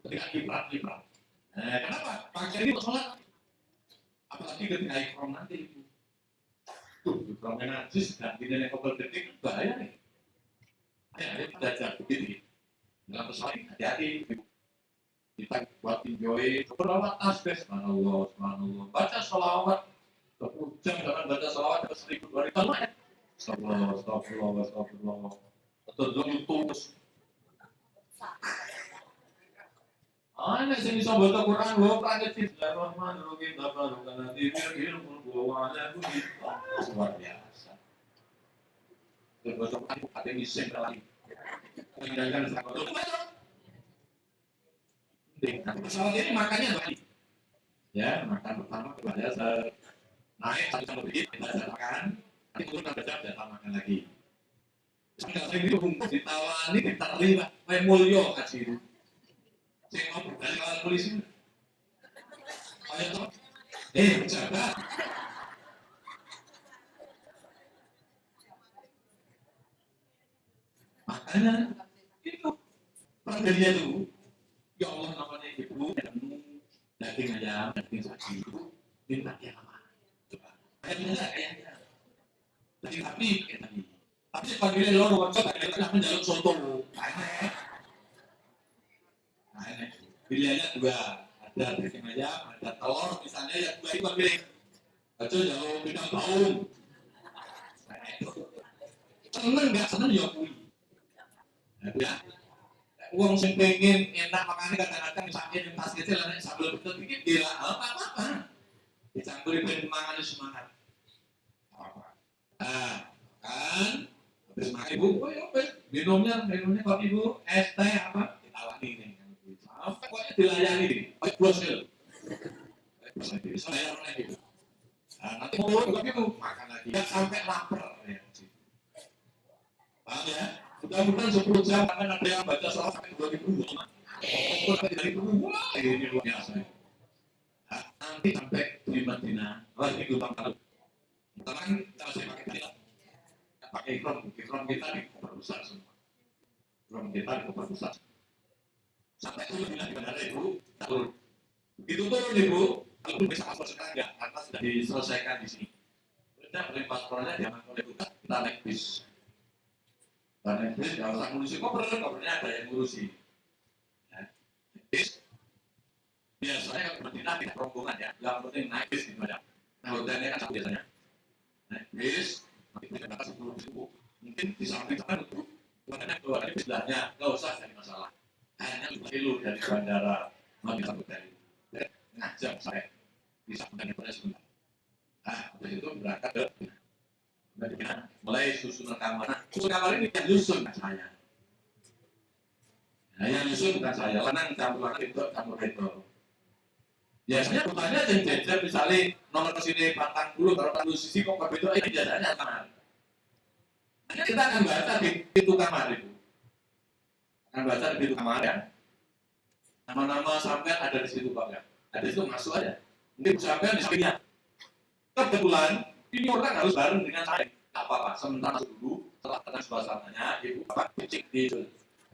Speaker 1: Ketika kiprat. Kenapa? Pakai ini untuk sholat. Apalagi ketika ikram nanti itu. Tuh, ikramnya najis dan tidak ada kopel detik bahaya nih. Ayo belajar begini. Dalam pesawat hati-hati. Kita buat enjoy. Berlawat tasbih, subhanallah. Baca sholawat. 10 jam dengan baca sholawat 1.000 2.000 Astagfirullah. Betul YouTube. Ana sing iso baca Quran lho praktek Bismillahirrahmanirrahim tabaraka ladzi ilmu wa ala kulli luar biasa. Baca Quran ada isim lagi. Meninggalkan sahabat. Pesawat ini makannya lagi. Ya, makan pertama kepada naik satu biji kita makan, nanti turun ke jam dan makan lagi. Sampai saya itu bungkus ditawani diterima, kayak mulio kasih. Saya mau bertanya dengan polisi. Ayo toh, jaga. Makanya itu perjanjian itu, ya Allah namanya ibu, daging ayam, daging sapi itu minta yang apa? Coba, kayaknya, daging sapi kayak tadi. Tapi panggilan loro, coba kita menjaluk soto, kayaknya. Nah ini pilihannya dua, ada daging ayam, ada telur, misalnya ya dua itu pilih. Baca jauh bidang baung. Nah itu seneng nggak seneng ya kui. Nah ya, uang sing pengen enak makannya kadang-kadang misalnya yang pas kecil ada sambal betul dikit gila apa-apa. Dicampuri dengan makannya semangat. Nah makan, habis makan ibu, oh ya minumnya kopi ibu, es teh apa, ditawani nih. Sampai pokoknya dilayani, kayak bos gitu. Bisa bayar oleh gitu. Nah, nanti mau juga gitu, makan lagi, ya sampai lapar. Ya. Paham ya? Mudah-mudahan 10 jam, kan ada yang baca soal sampai 2000. Sampai 3000, wah ini luar biasa. Nah, nanti sampai di Madinah, lagi gelombang kalau sekarang kita masih pakai tali, pakai ikram kita di koper besar semua. Ikram kita di koper besar. Sampai turun di bandara ibu, turun. Begitu turun ibu, kalau bisa paspor sekarang enggak, karena sudah diselesaikan di sini. Kita beli paspornya, dia oleh kita naik bis. Dan naik bis, nggak usah ngurusi kopernya ada yang ngurusi. Ya. Bis, biasanya kalau bertindak tidak rombongan ya, yang penting naik bis gitu aja. Nah hotelnya kan satu biasanya. Naik bis, nanti bisa dapat 10.000. Mungkin di samping sana untuk keluar bis sebelahnya, nggak usah jadi masalah. Hanya 5 kilo dari bandara Madinah hotel. Ngajak saya bisa mendengarnya sebentar. Nah, habis itu berangkat ke Madinah, mulai susun rekaman. Nah, susun rekaman ini yang nyusun kan saya. Nah, yang nyusun bukan saya, lanang campur itu, campur itu. Biasanya rupanya yang jajar misalnya nomor kesini 40, kalau 40 sisi kok berbeda, ini biasanya kamar. Nah, kita akan baca di pintu kamar itu. Akan baca di pintu kamar ya. Nama-nama sampean ada di situ Pak ya. Ada di situ masuk aja. Mungkin sampean di sampingnya. Kebetulan ini orang harus bareng dengan saya. Tak apa-apa, sementara masuk dulu, setelah tenang suasananya, ibu bapak cek di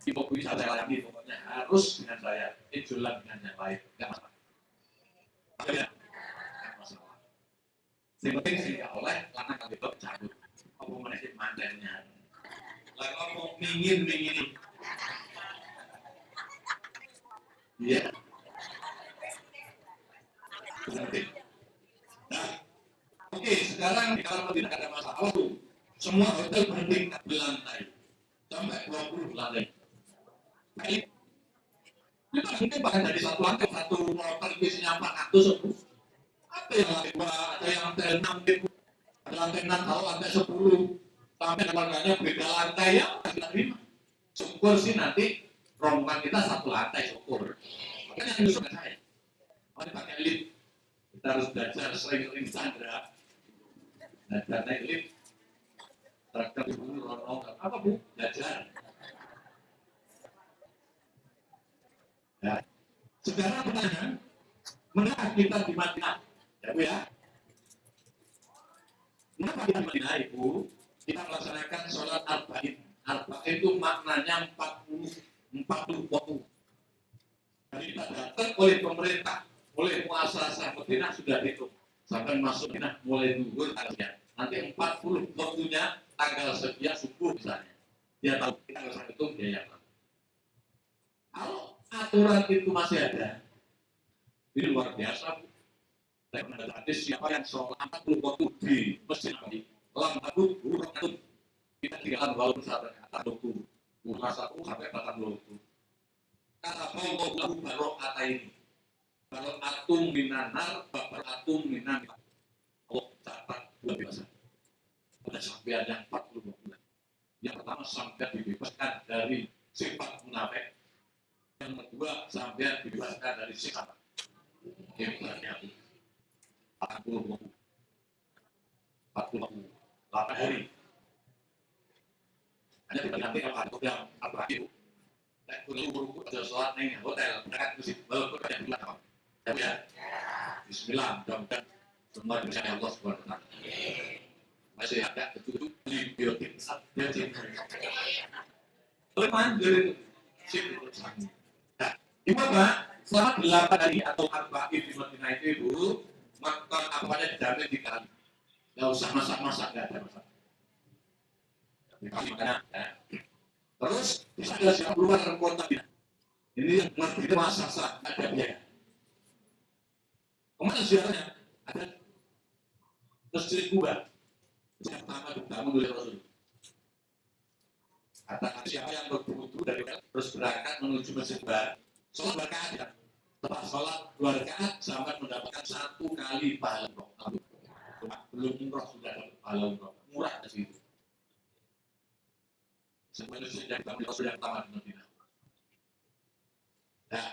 Speaker 1: ibu bisa saya layani, pokoknya harus dengan saya, jualan dengan yang lain, tidak masalah. Tidak masalah. Yang penting sih nggak oleh, karena kalau itu cabut, aku menasib mantannya. Lalu aku mingin. Iya. Nah, oke, sekarang di kamar tidak ada masalah tuh. Semua hotel bertingkat di lantai sampai 20 lantai. Baik, kita mungkin bahkan dari satu lantai, satu motor isinya 400. Apa yang lantai 2, ada yang lantai 6, ada lantai 6, kalau lantai 10, sampai keluarganya beda lantai ya, kita terima. Syukur sih nanti rombongan kita satu lantai, syukur. Makanya yang nyusun saya. Mari pakai lift. Kita harus belajar sering-sering Sandra. Belajar naik lift. Traktor dulu, ronong, apa bu? Belajar. Ya. Sekarang pertanyaan, mengapa kita di Madinah? Ya bu ya. Mengapa kita di Madinah ibu? Kita melaksanakan sholat arba'in. Arba'in itu maknanya 40 waktu. Dan kita datang oleh pemerintah, oleh muasasah Madinah sudah itu. Sampai masuk Madinah mulai duhur tanggalnya. Nanti 40 waktunya tanggal sekian subuh misalnya. Dia tahu kita nggak usah hitung biaya. Kalau aturan itu masih ada, ini luar biasa. Saya pernah hadis siapa yang sholat 40 waktu di masjid Nabi, lam takut buruk takut kita tinggalan walaupun sampai kata waktu, buruk satu sampai kata waktu. Kata Allah lahu barokata ini, barokatum minanar, barokatum minan. Allah catat luar biasa. Ada sampean yang 40 bulan. Yang pertama sampean dibebaskan dari sifat munafik. Yang kedua sampean dibebaskan dari sifat hebatnya 40 waktu. 40 waktu. 8 hari. Hanya kita nanti kalau ada yang apa itu. Nek guru ada sholat ning hotel dekat masjid walaupun ada bulan apa. Ya. Bismillah, mudah-mudahan semua bisa Allah Subhanahu wa taala. Masih ada itu di biotik dia cinta. Oleh mandir itu sih. Nah, ibu Pak, selama 8 hari atau 4 di Madinah itu ibu, makan apanya dijamin di kali. Nggak usah masak-masak, nggak ada masak. Makanya, ya. Terus bisa jelaskan keluar kota ini yang ngerti itu masak sah, ada biaya. Kemana ziarahnya? Ada Masjid Kuba. Yang pertama dibangun oleh Rasul. Kata siapa yang berwudu dari terus berangkat menuju Masjid Kuba, sholat 2 rakaat ya. Setelah sholat 2 rakaat sampai mendapatkan 1 kali pahala umroh. Belum umroh sudah dapat pahala umroh. Murah di situ. manusia yang kami Rasul yang pertama di Madinah. Nah,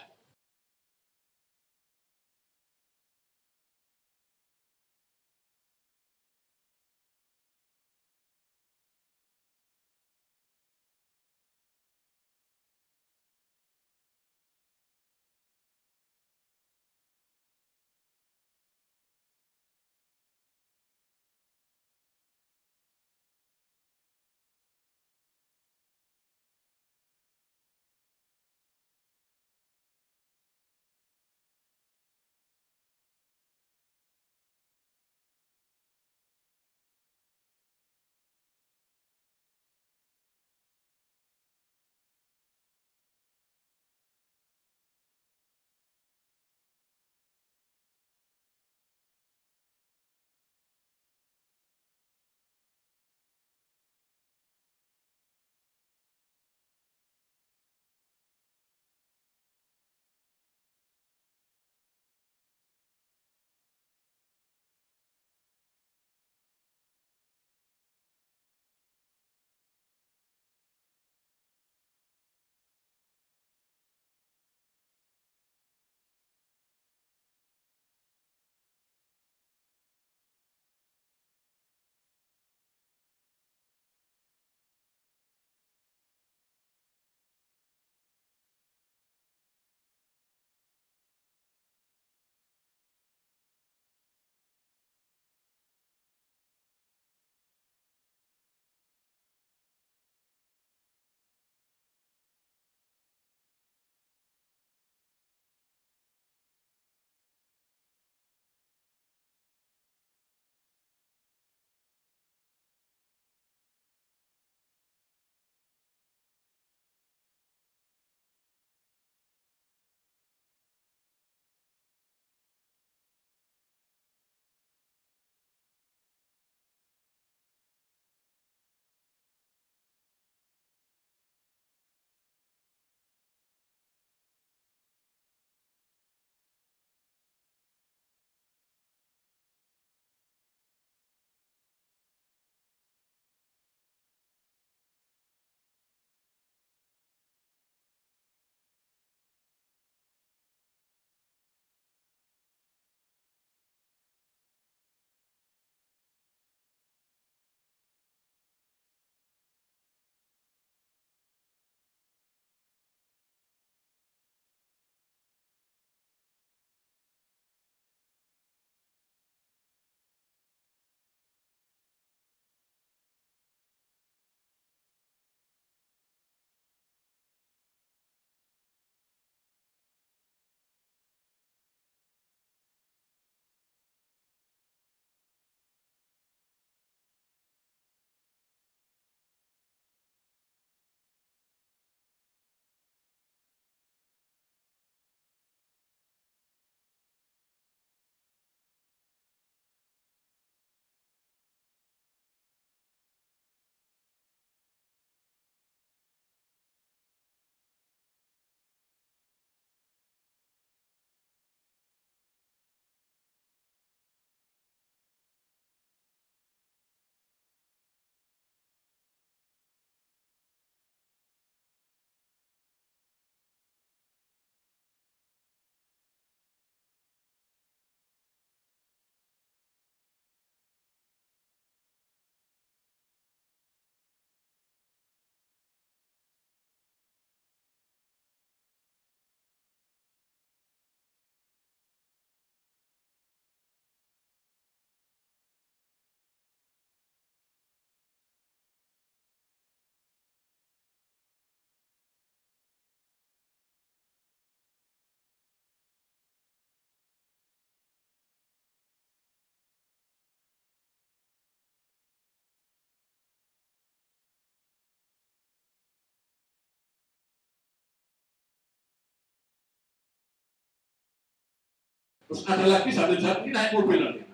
Speaker 1: terus ada lagi satu jam ini naik mobil nanti.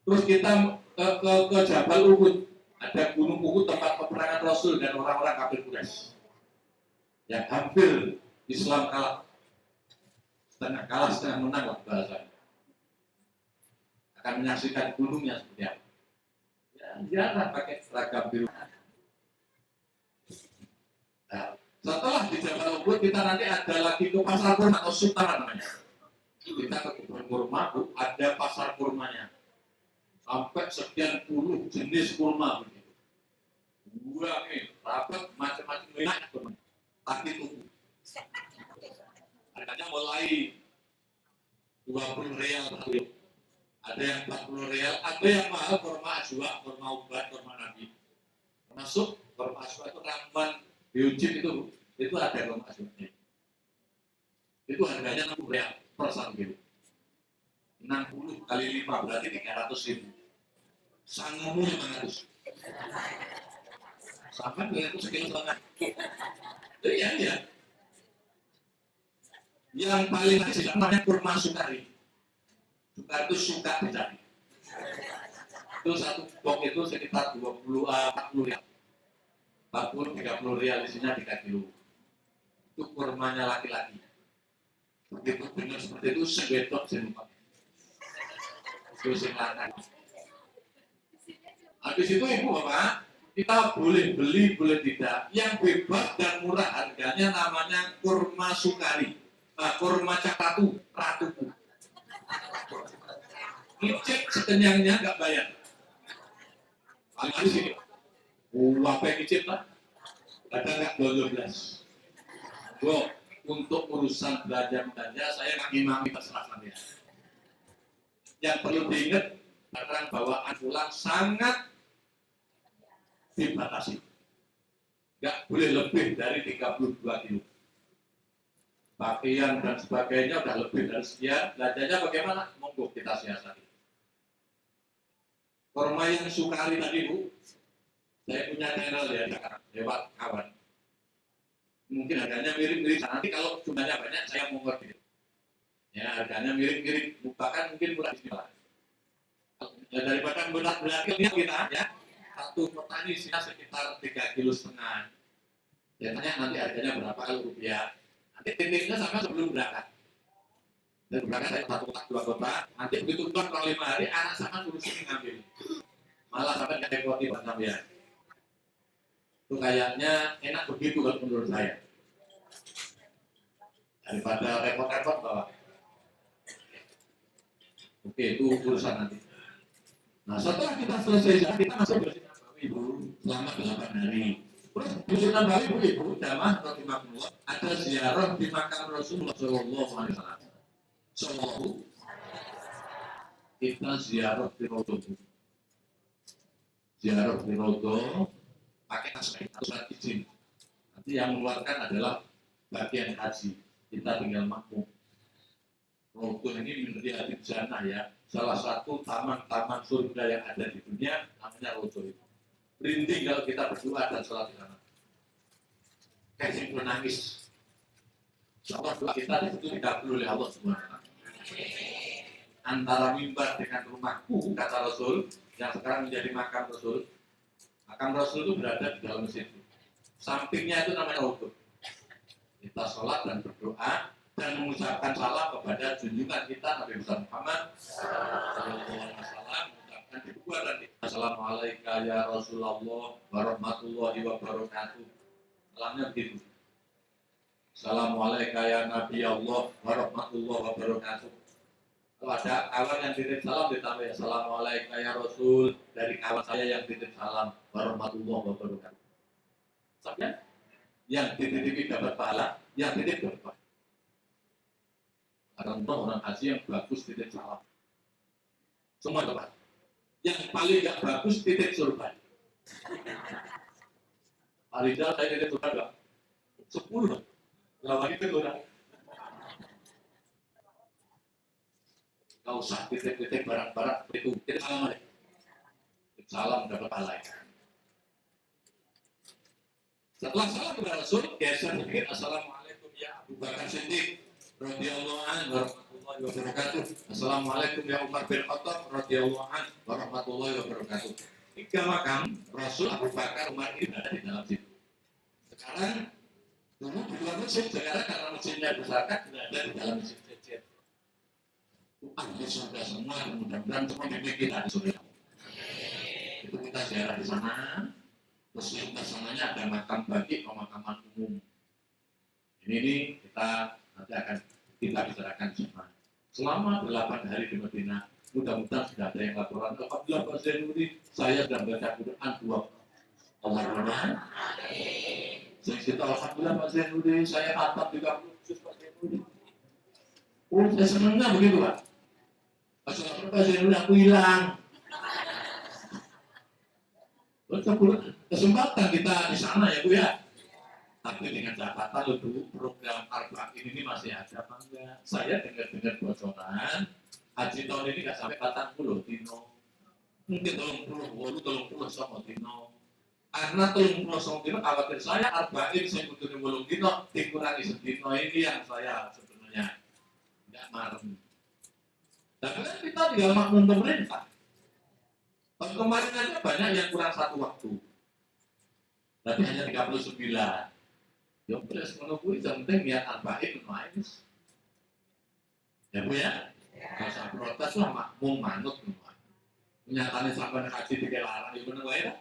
Speaker 1: Terus kita ke Jabal Uhud, ada gunung Uhud tempat peperangan Rasul dan orang-orang kafir Quraisy yang hampir Islam kalah, setengah menang lah bahasanya. Akan menyaksikan gunungnya seperti apa. Ya, jangan pakai seragam biru. Nah, setelah di Jabal Uhud kita nanti ada lagi ke pasar kurma atau Sutara namanya. Kita ke kebun kurma, ada pasar kurmanya. Sampai sekian puluh jenis kurma begitu. Dua nih, rapat macam-macam banyak kurma. Tapi tunggu. Harganya mulai 20 real per kilo. Ada yang 40 real, ada yang mahal kurma ajwa, kurma ubat, kurma nabi. Termasuk kurma ajwa itu ramban biujib itu ada kurma ajwanya. Itu harganya 60 real per 1 kilo. 60 kali 5 berarti 300.000. Sangumu 500. Sampai 200 kilo setengah. Iya. Yang paling kecil namanya kurma sukari. Sukari itu suka dicari. Itu satu box itu sekitar 40 real. 40-30 real isinya 3 kilo. Itu kurmanya laki-laki. Begitu benar seperti itu sebedok sempat. Itu silakan. Habis itu ibu bapak, kita boleh beli boleh tidak. Yang bebas dan murah harganya namanya kurma sukari. Kurma cakatu, ratuku. Ngicip sekenyangnya nggak bayar. Paling sini. Apa yang ngicip lah? Ada nggak 12. Untuk urusan belanja saya ngimami terserah saya. Yang perlu diingat, barang bawaan pulang sangat dibatasi. Nggak boleh lebih dari 32 kilo. Pakaian dan sebagainya udah lebih dari sekian. Belanjanya bagaimana? Monggo kita siasati. Kurma yang sukari tadi Bu, saya punya channel ya, lewat kawan. Mungkin harganya mirip-mirip. Nanti kalau jumlahnya banyak, saya mau ngerti. Ya, harganya mirip-mirip. Bahkan mungkin murah istilah. Ya, daripada berat-berat kita ya. Satu petani isinya sekitar 3,5 kilo. Ya, tanya nanti harganya berapa kalau rupiah. Nanti titiknya sama sebelum berangkat. Dan berangkat saya satu kotak, 2 kotak. Nanti begitu pulang kalau 5 hari, anak sama suruh sini ngambil. Malah sampai nggak repoti buat sampean. Itu kayaknya enak begitu kalau menurut saya. Daripada repot-repot bawa. Oke, itu urusan nanti. Nah, setelah kita selesai, kita masuk ke Ibu selama 8 hari. Terus di Sunan Bali Ibu jamaah rahimahullah ada ziarah di makam Rasulullah Shallallahu Alaihi Wasallam. Shallallahu kita ziarah di Rodo. Ziarah di Rodo pakai tasbih atau surat izin. Nanti yang mengeluarkan adalah bagian haji. Kita tinggal makmum. Rodo ini menjadi jannah ya. Salah satu taman-taman surga yang ada di dunia namanya Rodo itu. Berhenti kalau kita berdoa dan sholat di sana. Kayak simpul nangis. Sholat doa kita itu dikabul oleh Allah SWT. Antara mimbar dengan rumahku, kata Rasul, yang sekarang menjadi makam Rasul. Makam Rasul itu berada di dalam masjid. Sampingnya itu namanya Rodo. Kita sholat dan berdoa dan mengucapkan salam kepada junjungan kita Nabi Muhammad SAW. Assalamualaikum ya Rasulullah warahmatullahi wabarakatuh. Salamnya begitu. Assalamualaikum ya Nabi Allah warahmatullahi wabarakatuh. Kalau ada kawan yang titip salam ditambah Assalamualaikum ya Rasul dari kawan saya yang titip salam warahmatullahi wabarakatuh. Sampai yang dititipi dapat pahala, yang titip dapat pahala. Orang haji yang bagus titip salam. Semua dapat. Yang paling gak bagus titip surban. Arijal saya titip surban gak? 10. Lawan itu udah. Gak usah titip-titip barang-barang itu. Titip salam aja. Titip salam dapat pahala. Setelah salam kepada Rasul, geser sedikit. Assalamualaikum ya Abu Bakar Siddiq radhiyallahu anhu warahmatullahi wabarakatuh. Assalamualaikum ya Umar bin Khattab radhiyallahu anhu warahmatullahi wabarakatuh. 3 makam Rasul, Abu Bakar, Umar ini ada di dalam situ. Sekarang dulu di luar masjid, sekarang karena masjidnya besarkan berada di dalam masjid kecil. Ini sudah semua, mudah-mudahan semua mimpi kita di surga. Itu kita ziarah di sana. Terus sebelah sananya ada makam bagi pemakaman umum. Ini kita nanti akan kita bicarakan sama. Selama 8 hari di Madinah, mudah-mudahan sudah ada yang laporan. Alhamdulillah Pak Zainuddin, saya sudah baca Quran 2 Allahumma. Saya cerita alhamdulillah Pak Zainuddin, saya khatam 30 juz Pak Zainuddin. Oh, saya senangnya begitu Pak. Masalah Pak Zainuddin aku hilang. Kesempatan kita di sana ya Bu ya. Tapi dengan catatan itu program Arba'in ini masih ada apa enggak? Saya dengar bocoran haji tahun ini nggak sampai 40 dino. Mungkin 30 sama dino. Karena 30 sama dino khawatir saya Arba'in saya butuh 30 dino dikurangi sedino ini yang saya sebenarnya nggak marah. Tapi kan kita tinggal makmum pemerintah. Tahun kemarin aja banyak yang kurang 1 waktu. Tapi hanya 39. Ya terus menunggu yang penting niat Arba'in main. Ya Bu ya. Kalau saya protes lah makmum manut. Nyatanya sampai haji tiga larang itu benar ya.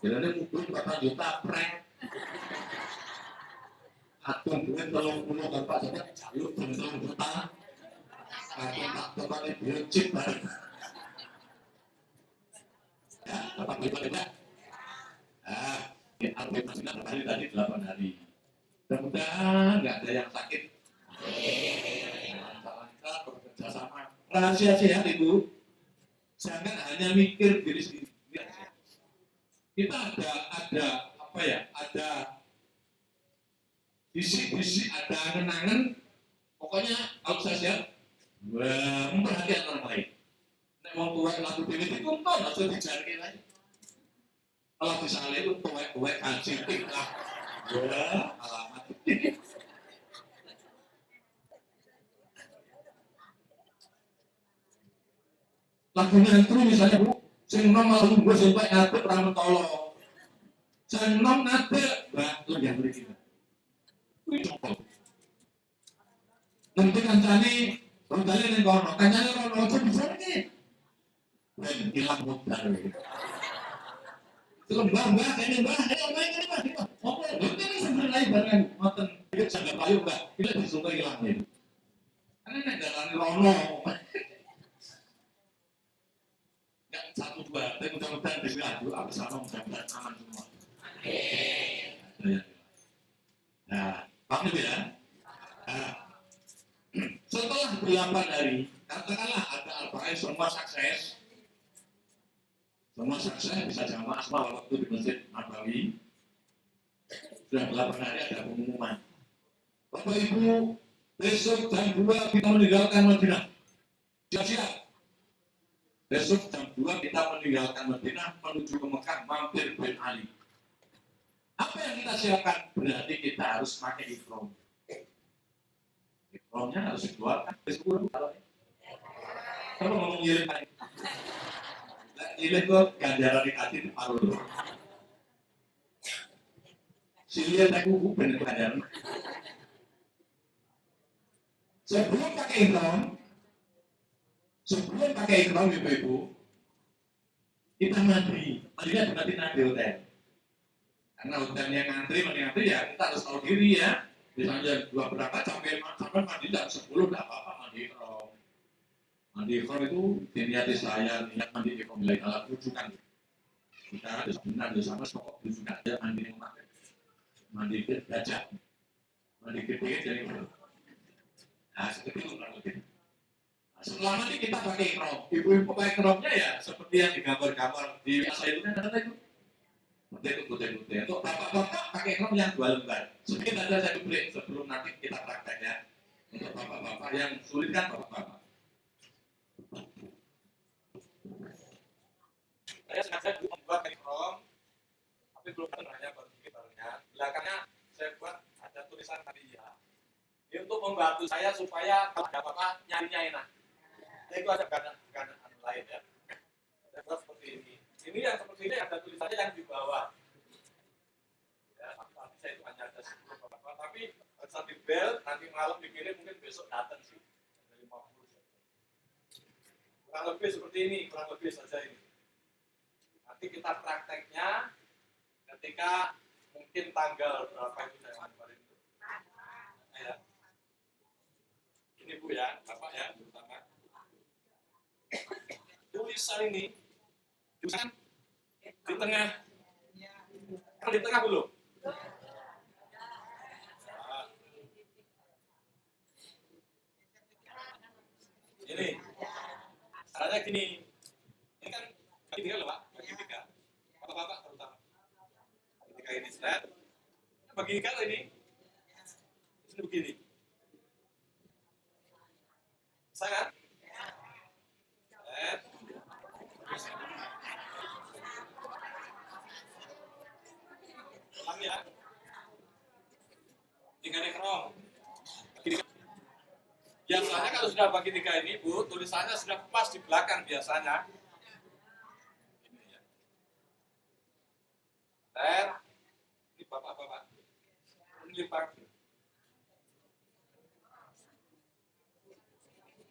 Speaker 1: Jadi mungkin 4 juta prank. Atung duit 30 kan Pak Jabat. Yuk 30 juta. Atung tak tempatnya bercip bareng. Ya, Bapak Ibu-Ibu. Arba'in masih hari tadi 8 hari. Mudah-mudahan nggak ada yang sakit. Lancar bekerja sama. Rahasia sehat Ibu. Jangan hanya mikir diri sendiri. Kita ada apa ya? Ada visi-visi, ada angen-angen. Pokoknya kalau saya sehat, memperhatikan orang lain. Nek wong tua lagu dewi itu kok langsung dicari lagi. Kalau misalnya itu tuwek-tuwek anjing lah. Ya, alamat. Lagunya itu misalnya Bu, sing nom lagu gue sampai ngadep ramen tolo. Sing nom ngadep, Mbak, lu yang beri kita. Nanti kancane, rondalnya nih kono, kancane kono, itu bisa nih. Dan hilang modal. Itu mbak, ini mbak, apa ya? Itu kan sebenarnya barengan ngoten. Itu sangat payu mbak, itu disukai hilangnya. Karena negaraan rono. Enggak 1 2, tapi mudah-mudahan bismillah dulu apa sama mudah-mudahan aman semua. Nah, paham itu ya? Nah, setelah 8 hari, katakanlah ada Arba'in semua sukses. Semua sukses bisa jamaah semua waktu di Masjid Nabawi. Sudah 8 hari ada pengumuman. Bapak Ibu, besok jam 2 kita meninggalkan Madinah. Siap-siap. Besok jam 2 kita meninggalkan Madinah menuju ke Mekah mampir bin Ali. Apa yang kita siapkan? Berarti kita harus pakai ihram. Ihramnya harus dikeluarkan. Besok kalau ngomong ngirim lagi. Ngirim kok ganjaran dikasih di paru. Silian aku bener ganjaran. Sebelum pakai ihram Ibu-ibu, kita mandi. Mandinya berarti di hotel. Karena hotelnya ngantri ya kita harus tahu diri ya. Misalnya 2 berapa sampai mandi jam 10 tidak apa-apa mandi ihram. Mandi ihram itu diniati saya niat mandi ihram mulai alat rujukan. Kita ada sebenarnya sama pokok rujukan aja mandi yang pakai. Mandi gajah, mandi gede jadi nah seperti itu kurang lebih. Nah, selama ini kita pakai ihram, ibu-ibu pakai ihramnya ya seperti yang digambar-gambar di asal itu kan ada itu. Putih. Untuk bapak-bapak pakai ihram yang 2 lembar. Sedikit ada saya beli sebelum nanti kita praktek ya. Untuk bapak-bapak yang sulit kan bapak-bapak. Saya sengaja dulu membuat ihram, tapi belum pernahnya barunya. Belakangnya saya buat ada tulisan tadi ya. Ini untuk membantu saya supaya kalau ada apa-apa nyarinya enak. Nah, itu ada bukan lain ya. Saya buat seperti ini. Ini yang seperti ini ada tulisannya yang di bawah. Ya, tapi saya itu hanya ada 10 bapak-bapak. Tapi saat di bel nanti malam dikirim mungkin besok datang sih. Ada 50. Kurang lebih seperti ini, kurang lebih saja ini.
Speaker 2: Nanti kita prakteknya ketika mungkin tanggal berapa itu saya kemarin itu. Ya. Ini Bu ya, Bapak ya, terutama. Tulisan ini, tulisan di tengah, kan di tengah belum? Nah, ini, caranya gini, ini kan bagi tiga loh Pak, bagi tiga. Bapak-bapak terutama. Bagi tiga ini, set. Bagi tiga ini, ini begini. Sangat. Set. Ulang ya. Tiga nekrong. Biasanya kalau sudah bagi tiga ini, Bu, tulisannya sudah pas di belakang biasanya. Ini ya. Set. Ini Bapak-bapak. Ini lipat.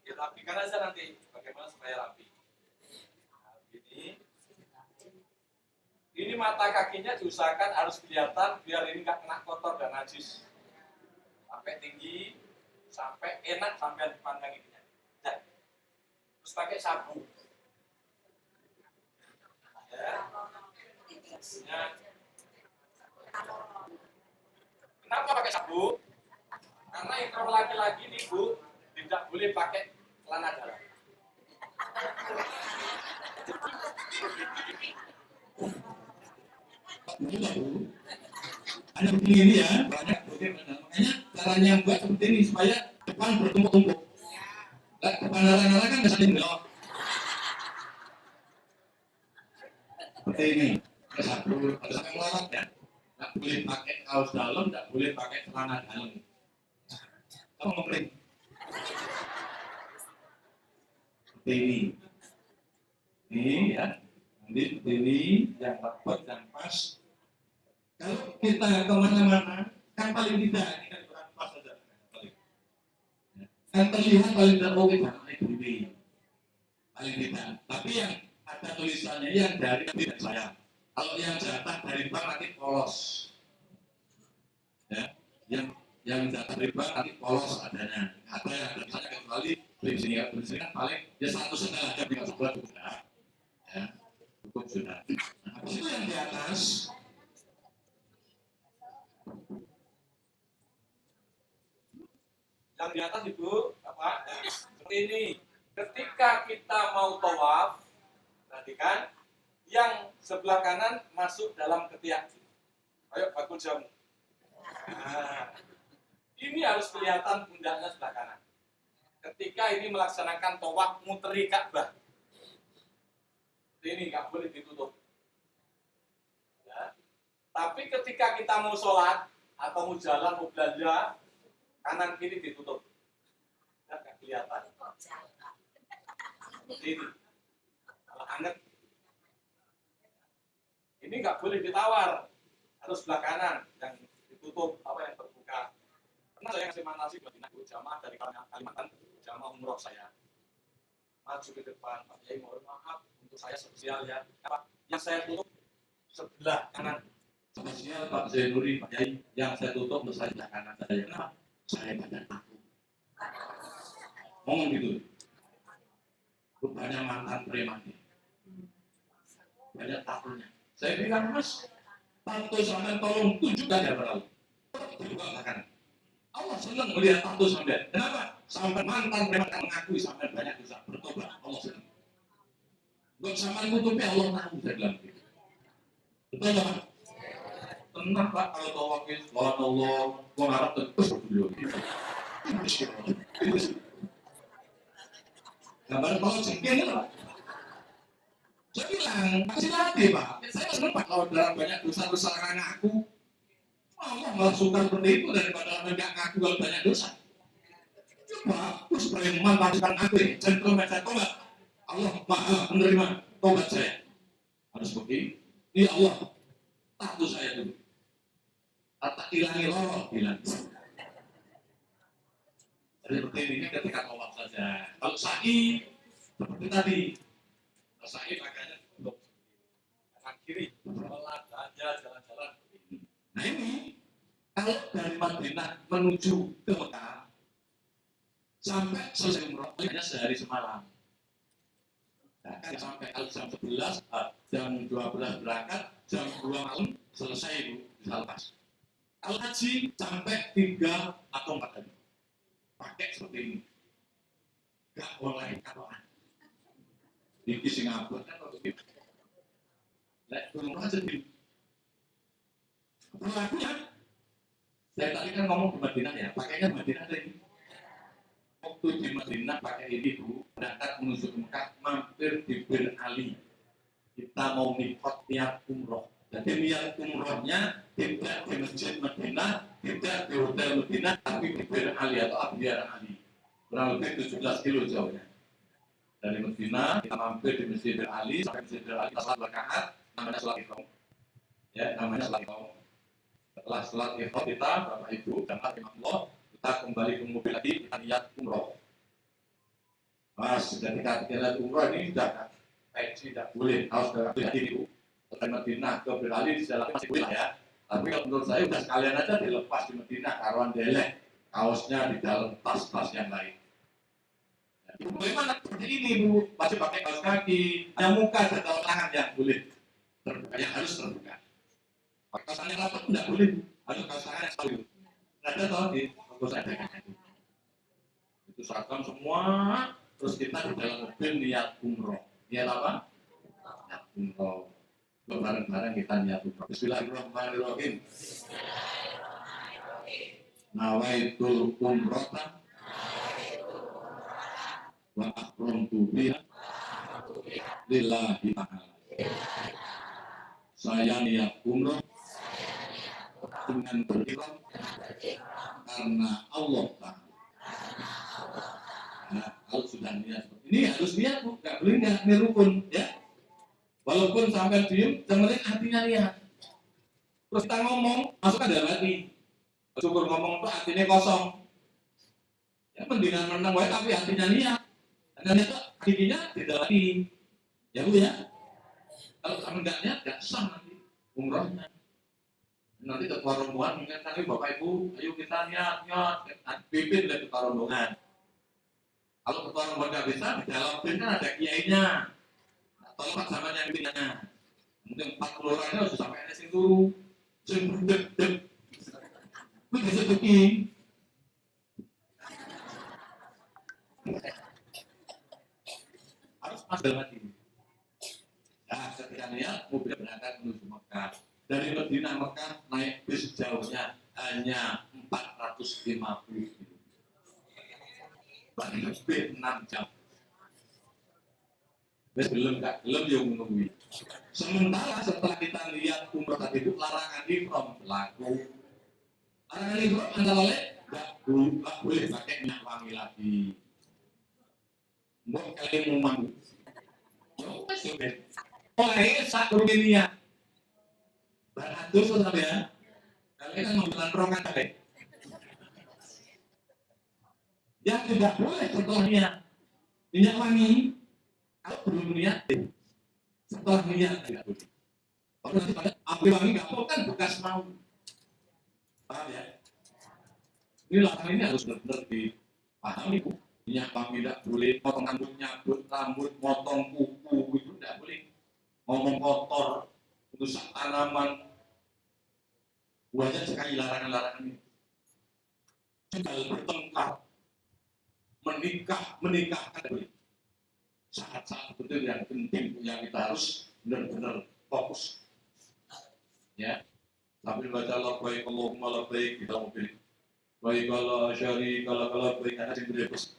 Speaker 2: Kita rapikan aja nanti. Bagaimana supaya rapi. Nah, ini mata kakinya diusahakan harus kelihatan biar ini nggak kena kotor dan najis. Sampai tinggi, sampai enak sampai dipandang ini. Dan terus pakai sabu. Ya. Kenapa pakai sabu? Karena yang laki-laki nih Bu tidak boleh pakai celana dalam.
Speaker 1: Ada begini ya, banyak makanya caranya buat seperti ini supaya depan bertumpuk-tumpuk. Nah, depan nara-nara kan bisa belok. Seperti ini, ada satu yang larang ya, nggak boleh pakai kaos dalam, nggak boleh pakai celana dalam. Kamu ngomong seperti ini ya, nanti seperti ini yang rapat dan pas. Kalau kita kemana-mana, kan paling tidak ini kan kurang pas saja. Kan terlihat paling tidak oke karena ini paling tidak. Tapi yang ada tulisannya yang dari tidak saya. Kalau yang jatah dari bank nanti polos. Ya, yang jatah dari bank nanti polos adanya. Ada yang ada misalnya kecuali beli sini kan paling ya 100 setengah aja tinggal sebuah sudah. Ya, cukup sudah. Nah, habis itu yang di atas.
Speaker 2: Yang di atas Ibu, apa? Seperti ini. Ketika kita mau tawaf, perhatikan, yang sebelah kanan masuk dalam ketiak. Ayo bakul jamu. Nah, ini harus kelihatan pundaknya sebelah kanan. Ketika ini melaksanakan tawaf muteri Ka'bah, ini nggak boleh ditutup. Ya. Tapi ketika kita mau sholat atau mau jalan, mau belanja, kanan kiri ditutup. Nggak kelihatan. Seperti ini. Kalau anget. Ini nggak boleh ditawar. Harus sebelah kanan yang ditutup, apa yang terbuka. Karena saya ngasih manasik buat jamaah dari Kalimantan, jamaah umroh saya. Maju ke depan, Pak Yai mohon maaf untuk saya spesial ya. Apa? Yang saya tutup sebelah kanan.
Speaker 1: Spesial Pak Zainuri, Pak Yai, yang saya tutup untuk saya sebelah kanan saya. Kenapa? Saya pada takut. Ngomong gitu. Rupanya mantan preman. Banyak takutnya. Saya bilang, Mas, tato sampai tolong tunjukkan ya berlalu. Juga kanan. Allah senang melihat tato sampai. Kenapa? Sampai mantan preman mengakui sampai banyak dosa bertobat. Allah senang. Bukan sampai nutupi Allah tahu saya bilang gitu. Betul Pak? Tenang Pak kalau tawakil, Allah, gua ngarap terus beliau. Gambar kalau jengkel Pak. Saya bilang, kasih lagi Pak. Saya senang Pak kalau dalam banyak dosa-dosa karena aku. Allah malah suka seperti itu daripada tidak ngaku kalau banyak dosa. Coba, aku sebagai memanfaatkan aku ya, gentleman saya tobat. Allah maha menerima tobat saya. Harus begini. Ya Allah, tahu saya dulu. Tak hilangi lorong, hilang. Jadi seperti ini ketika tawaf saja. Kalau sa'i seperti tadi, sa'i makanya untuk
Speaker 2: kiri, olahraga, jalan-jalan.
Speaker 1: Nah ini, kalau dari Madinah menuju ke Mekah, sampai selesai umroh, hanya sehari semalam. Nah, kan sampai jam 11, jam 12 berangkat, jam 2 malam selesai itu bisa lepas. Kalau haji sampai 3 atau 4 hari. Pakai seperti ini. Gak boleh katoan. Di Singapura kan kalau begitu. Lek umroh aja di. Berlakunya, saya tadi kan ngomong di Madinah ya, pakainya Madinah tadi. Waktu di Madinah pakai ini Bu, berangkat menuju Mekah, mampir di Bir Ali. Kita mau mikot niat umroh. Jadi niat umrohnya tidak di Masjid Madinah, tidak di Hotel Madinah, tapi di Bir Ali atau Abdiyar Ali. Kurang lebih 17 kilo jauhnya. Dari Madinah kita mampir di Masjid Bir Ali, sampai Masjid Bir Ali kita salat rakaat, namanya salat Iqam. Ya, namanya salat Iqam. Setelah salat Iqam kita, Bapak Ibu dan Allah, kita kembali ke mobil lagi, kita niat umroh. Mas, sudah kita niat umroh ini sudah tidak boleh, harus berhati-hati Ibu. Dari Madinah ke Bir Ali di jalan masih boleh ya. Tapi kalau menurut saya udah sekalian aja dilepas di Madinah, karuan delek, kaosnya di dalam tas-tas yang lain. Bagaimana seperti ini Bu, masih pakai kaos kaki, hanya muka dan tangan yang boleh terbuka, yang harus terbuka. Pakai kaos tangan yang rapat tidak boleh, harus kaos tangan yang selalu. Ada tahu di toko saya itu seragam semua, terus kita di dalam mobil niat umroh. Niat apa? Niat umroh. Bareng-bareng kita niat umroh. Bismillahirrahmanirrahim. Nawaitul umroh wa akramtu biha lillahi ta'ala. Saya niat umroh dengan berikram karena Allah Ta'ala. Nah, kalau sudah niat ini harus niat Bu, nggak boleh nggak, ini rukun ya. Walaupun sampai diem, yang penting hatinya niat. Terus kita ngomong, masukkan dalam hati. Syukur ngomong itu hatinya kosong. Ya mendingan menang wae tapi hatinya niat. Dan itu akhirnya tidak lagi, ya Bu ya. Kalau kamu nggak niat, nggak sah nanti umrohnya. Nanti ketua rombongan mengingatkan Bapak Ibu, ayo kita niat, pimpin dari ketua rombongan. Kalau ketua rombongan nggak bisa, di dalam tim kan ada kiainya, atau sama yang pimpinannya. Mungkin 40 orang ini harus sampai nasi dulu, dek, itu bisa bikin. Harus pas dalam hati. Nah, ketika niat mobil berangkat menuju Mekah. Dari Madinah Mekah naik bis jauhnya hanya 450 km. Paling lebih 6 jam. Belum yang menunggu. Sementara setelah kita lihat umroh tadi itu larangan ihram berlaku. Larangan ihram antara lain nggak boleh pakai minyak wangi lagi. Mau kalian mau manggu. Oleh sak ruminia. Beratur sudah ya. Kalian kan membuat rongan tadi. Yang tidak boleh setelahnya minyak wangi. Kalau belum niat, setelah niat tidak boleh. Kalau nanti pada ambil wangi nggak mau kan bekas mau. Paham ya? Ini larangan ini harus benar-benar dipahami Bu. Minyak wangi tidak boleh, potong rambut, motong kuku itu tidak boleh. Ngomong kotor, rusak tanaman, banyak sekali larangan-larangan ini. Tinggal bertengkar, menikah tidak boleh. Saat-saat betul yang penting yang kita harus benar-benar fokus. Ya, sambil baca labbaik Allahumma labbaik kita mau pilih. Baik kalau syari kalau baik ada yang bebas.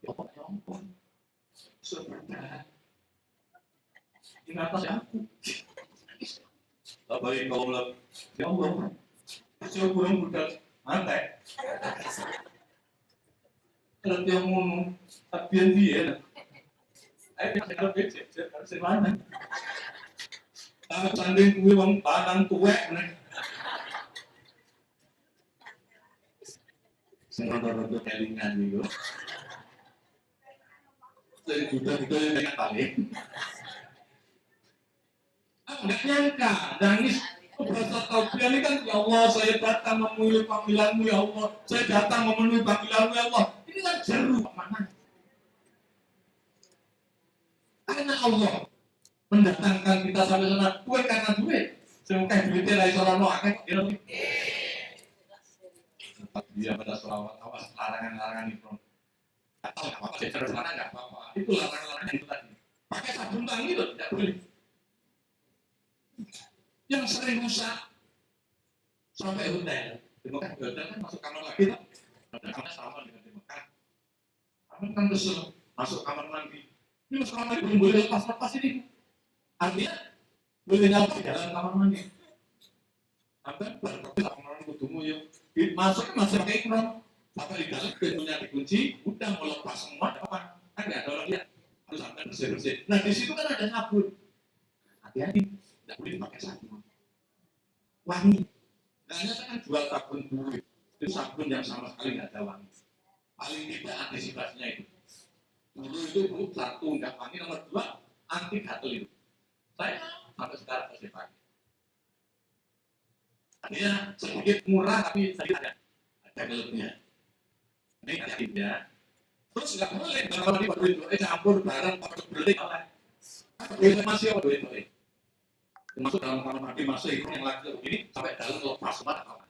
Speaker 1: Ya ampun. Sebenarnya ini atas aku. Labbaik kalau ya Allah. Saya kurang budak mantek. Kalau dia ngomong tabian dia. Ayo kita becek, harus di mana? Sanding kue wong panang tuwek nih. Serodo-rodo kelingan gitu. Jadi sudah itu yang paling. Enggak nyangka, nangis. Bahasa tausiah ini kan, ya Allah, saya datang memenuhi panggilanmu, ya Allah. Saya datang memenuhi panggilanmu, ya Allah. Ini kan jeru, mana? Karena Allah mendatangkan kita sampai sana, bukan karena duit. Semoga duitnya dari seorang no akan dia pada selawat, awas larangan-larangan itu. Atau nggak apa-apa, saya terus mana nggak apa-apa. Itu larangan-larangan itu tadi. Pakai sabun tangan itu tidak boleh. Yang sering rusak sampai hotel. Di Mekah hotel kan masuk kamar lagi tak? Kamar sama dengan di Mekah. Kamar kan kesel, masuk kamar mandi. Ini masuk kamar mandi belum boleh lepas ini. Artinya boleh nyala di dalam kamar mandi. Sampai berkali kamar mandi kudumu ya. Masuk masih pakai ikram. Sampai di dalam pintunya dikunci, udah mau lepas semua, apa? Kan nggak ada orang lihat. Harus sampai bersih-bersih. Nah di situ kan ada sabun. Hati-hati. Tidak boleh pakai sabun wangi. Hanya saya kan jual sabun dulu, itu sabun yang sama sekali nggak ada wangi. Paling tidak antisipasinya itu. Dulu itu satu nggak wangi, nomor dua anti gatel itu. Saya sampai sekarang masih pakai. Artinya sedikit murah tapi sedikit ada kelebihnya. Ini hati ya. Terus nggak boleh kalau di duit campur barang pakai belik apa? Duit masih apa duit? Masuk dalam kamar mandi masuk itu yang lagi ini sampai dalam lepas semua apa?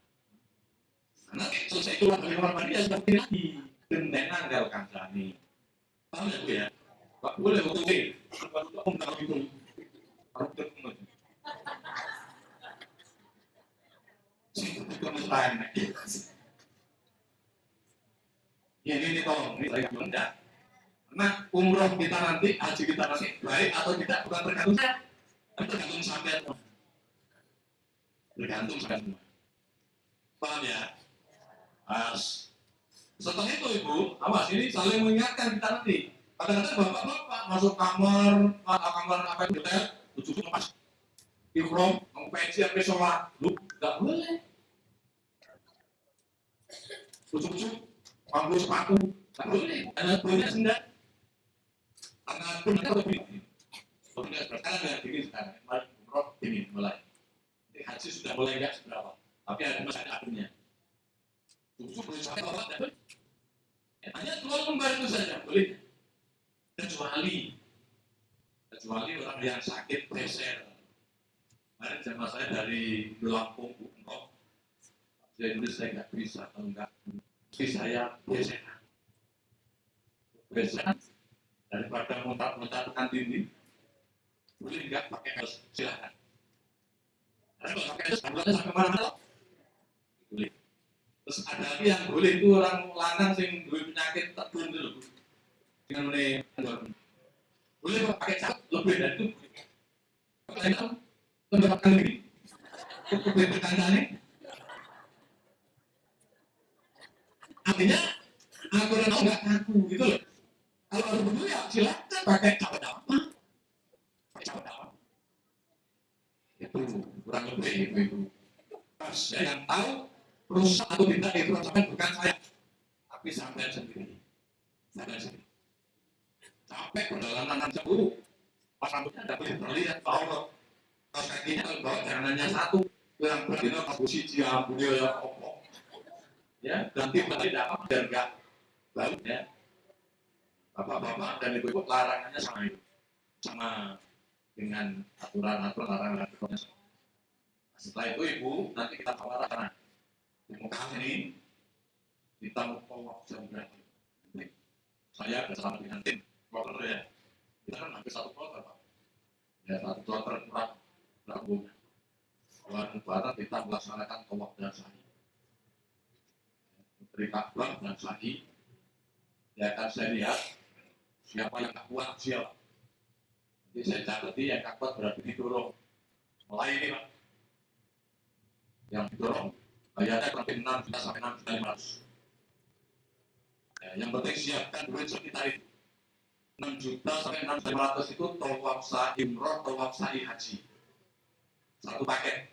Speaker 1: Karena selesai keluar dari kamar mandi ya sudah pilih lagi gendengan kalau kancani. Tahu ya bu ya? Pak boleh betul nih. Om kalau itu harus ketemu. Itu mustahil. Ya ini tolong ini saya bilang enggak. Karena umroh kita nanti haji kita nanti baik atau tidak bukan tergantung saya. Tergantung sampai semua. Tergantung sampai semua. Paham ya? Setelah itu ibu, awas ini saling mengingatkan kita nanti. Kadang-kadang bapak-bapak masuk kamar apa itu hotel, tujuh lepas. Ikram, mau pensi sampai sholat, lu nggak boleh. Tujuh, panggung sepatu, nggak boleh. Karena punya sendal. Tangan pun ada lebih. Sekarang dengan dingin sekarang, kemarin umroh dingin mulai. Jadi haji sudah mulai enggak seberapa, tapi ada masih ada akhirnya. Tujuh boleh sampai bapak dapat. Hanya keluar lembar itu saja boleh. Kecuali orang yang sakit preser. Kemarin jamaah saya dari Lampung umroh. Saya dulu saya nggak bisa atau enggak. Tapi saya preser. Daripada muntah-muntahkan dinding. Boleh enggak pakai harus silakan. Karena kalau pakai harus sampai mana-mana boleh. Terus ada lagi yang boleh itu orang lanang yang penyakit tertentu dulu dengan mulai boleh pakai cat lebih dari itu. Kalau itu mendapatkan ini lebih bertanya artinya aturan nggak kaku gitu loh. Kalau dulu ya silakan pakai cat apa? Itu kurang lebih itu. Saya yang tahu rusak atau tidak itu sampai bukan saya, tapi sampai sendiri. Sampai kedalaman 60, pas rambutnya tidak boleh terlihat bawah, pas kakinya kalau bawa jalanannya satu, yang berdina pas busi dia ya opok, ya ganti balik dapat dan enggak lalu ya. Bapak-bapak dan ibu-ibu larangannya sama itu, sama dengan aturan-aturan larangan. Setelah itu ibu nanti kita bawa karena di muka ini kita mau tawaf jam berapa? Saya bersama dengan tim kloter ya, kita kan hampir satu kloter pak, ya satu kloter kurang berapa? Bulan Barat kita melaksanakan tawaf dan sa'i, dari Ka'bah dan sa'i. Ya akan saya lihat siapa yang tak kuat siapa. Jadi saya catati yang tak kuat berarti didorong. Mulai ini pak, yang didorong bayarnya kurang lebih 6 juta sampai 6 juta 500. Ya, yang penting siapkan duit sekitar itu 6 juta sampai 6 juta 500 itu tawaf sa'i umroh, tawaf sa'i haji. Satu paket.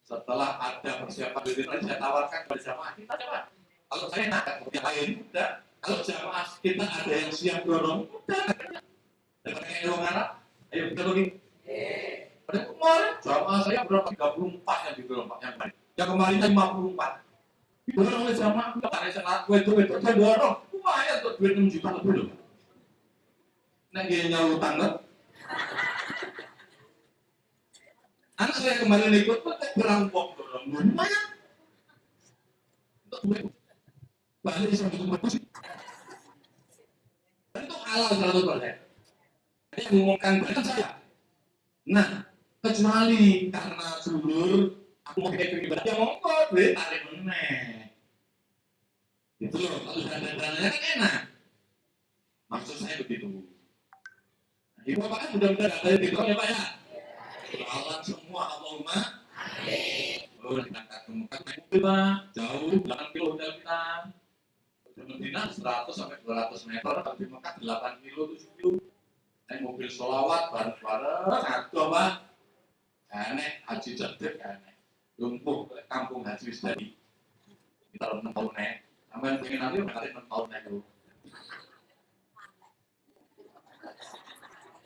Speaker 1: Setelah ada persiapan duit itu saya tawarkan kepada jamaah kita coba. Kalau saya nak yang lain udah. Kalau jamaah kita ada yang siap dorong udah. Dan pakai uang Arab Ayo kita bagi. Pada kemarin jamaah saya berapa? 34 yang di Pak yang kemarin. Yang kemarin 54. Didorong oleh jamaah, enggak ada yang ngaku itu saya dorong. Lumayan tuh duit 6 juta lebih loh. Nah dia nyawa utang kan? Anak saya kemarin ikut pun berampok dorong. Lumayan. Untuk duit. Balik sama itu sih. Dan itu halal 100%. Dia mengumumkan badan saya. Nah, kecuali karena dulur aku mau kayak pribadi yang monggo duit tarik meneh. Itu loh, kalau sudah ada dananya kan enak. Maksud saya begitu. Nah, ibu bapak kan mudah-mudahan ada di ya Pak ya. Allah semua Allahumma. Oh, kita angkat ke muka naik mobil Pak, jauh 8 kilo hotel kita. Ke Medina 100 sampai 200 meter, tapi di Mekah 8 kilo 7 kilo. Naik mobil sholawat bareng-bareng, ngaduh Pak. Aneh, haji cerdik aneh. Lumpuh kampung haji tadi. Kita 6 tahun naik. Sampai pengen nanti berarti 6 tahun naik dulu.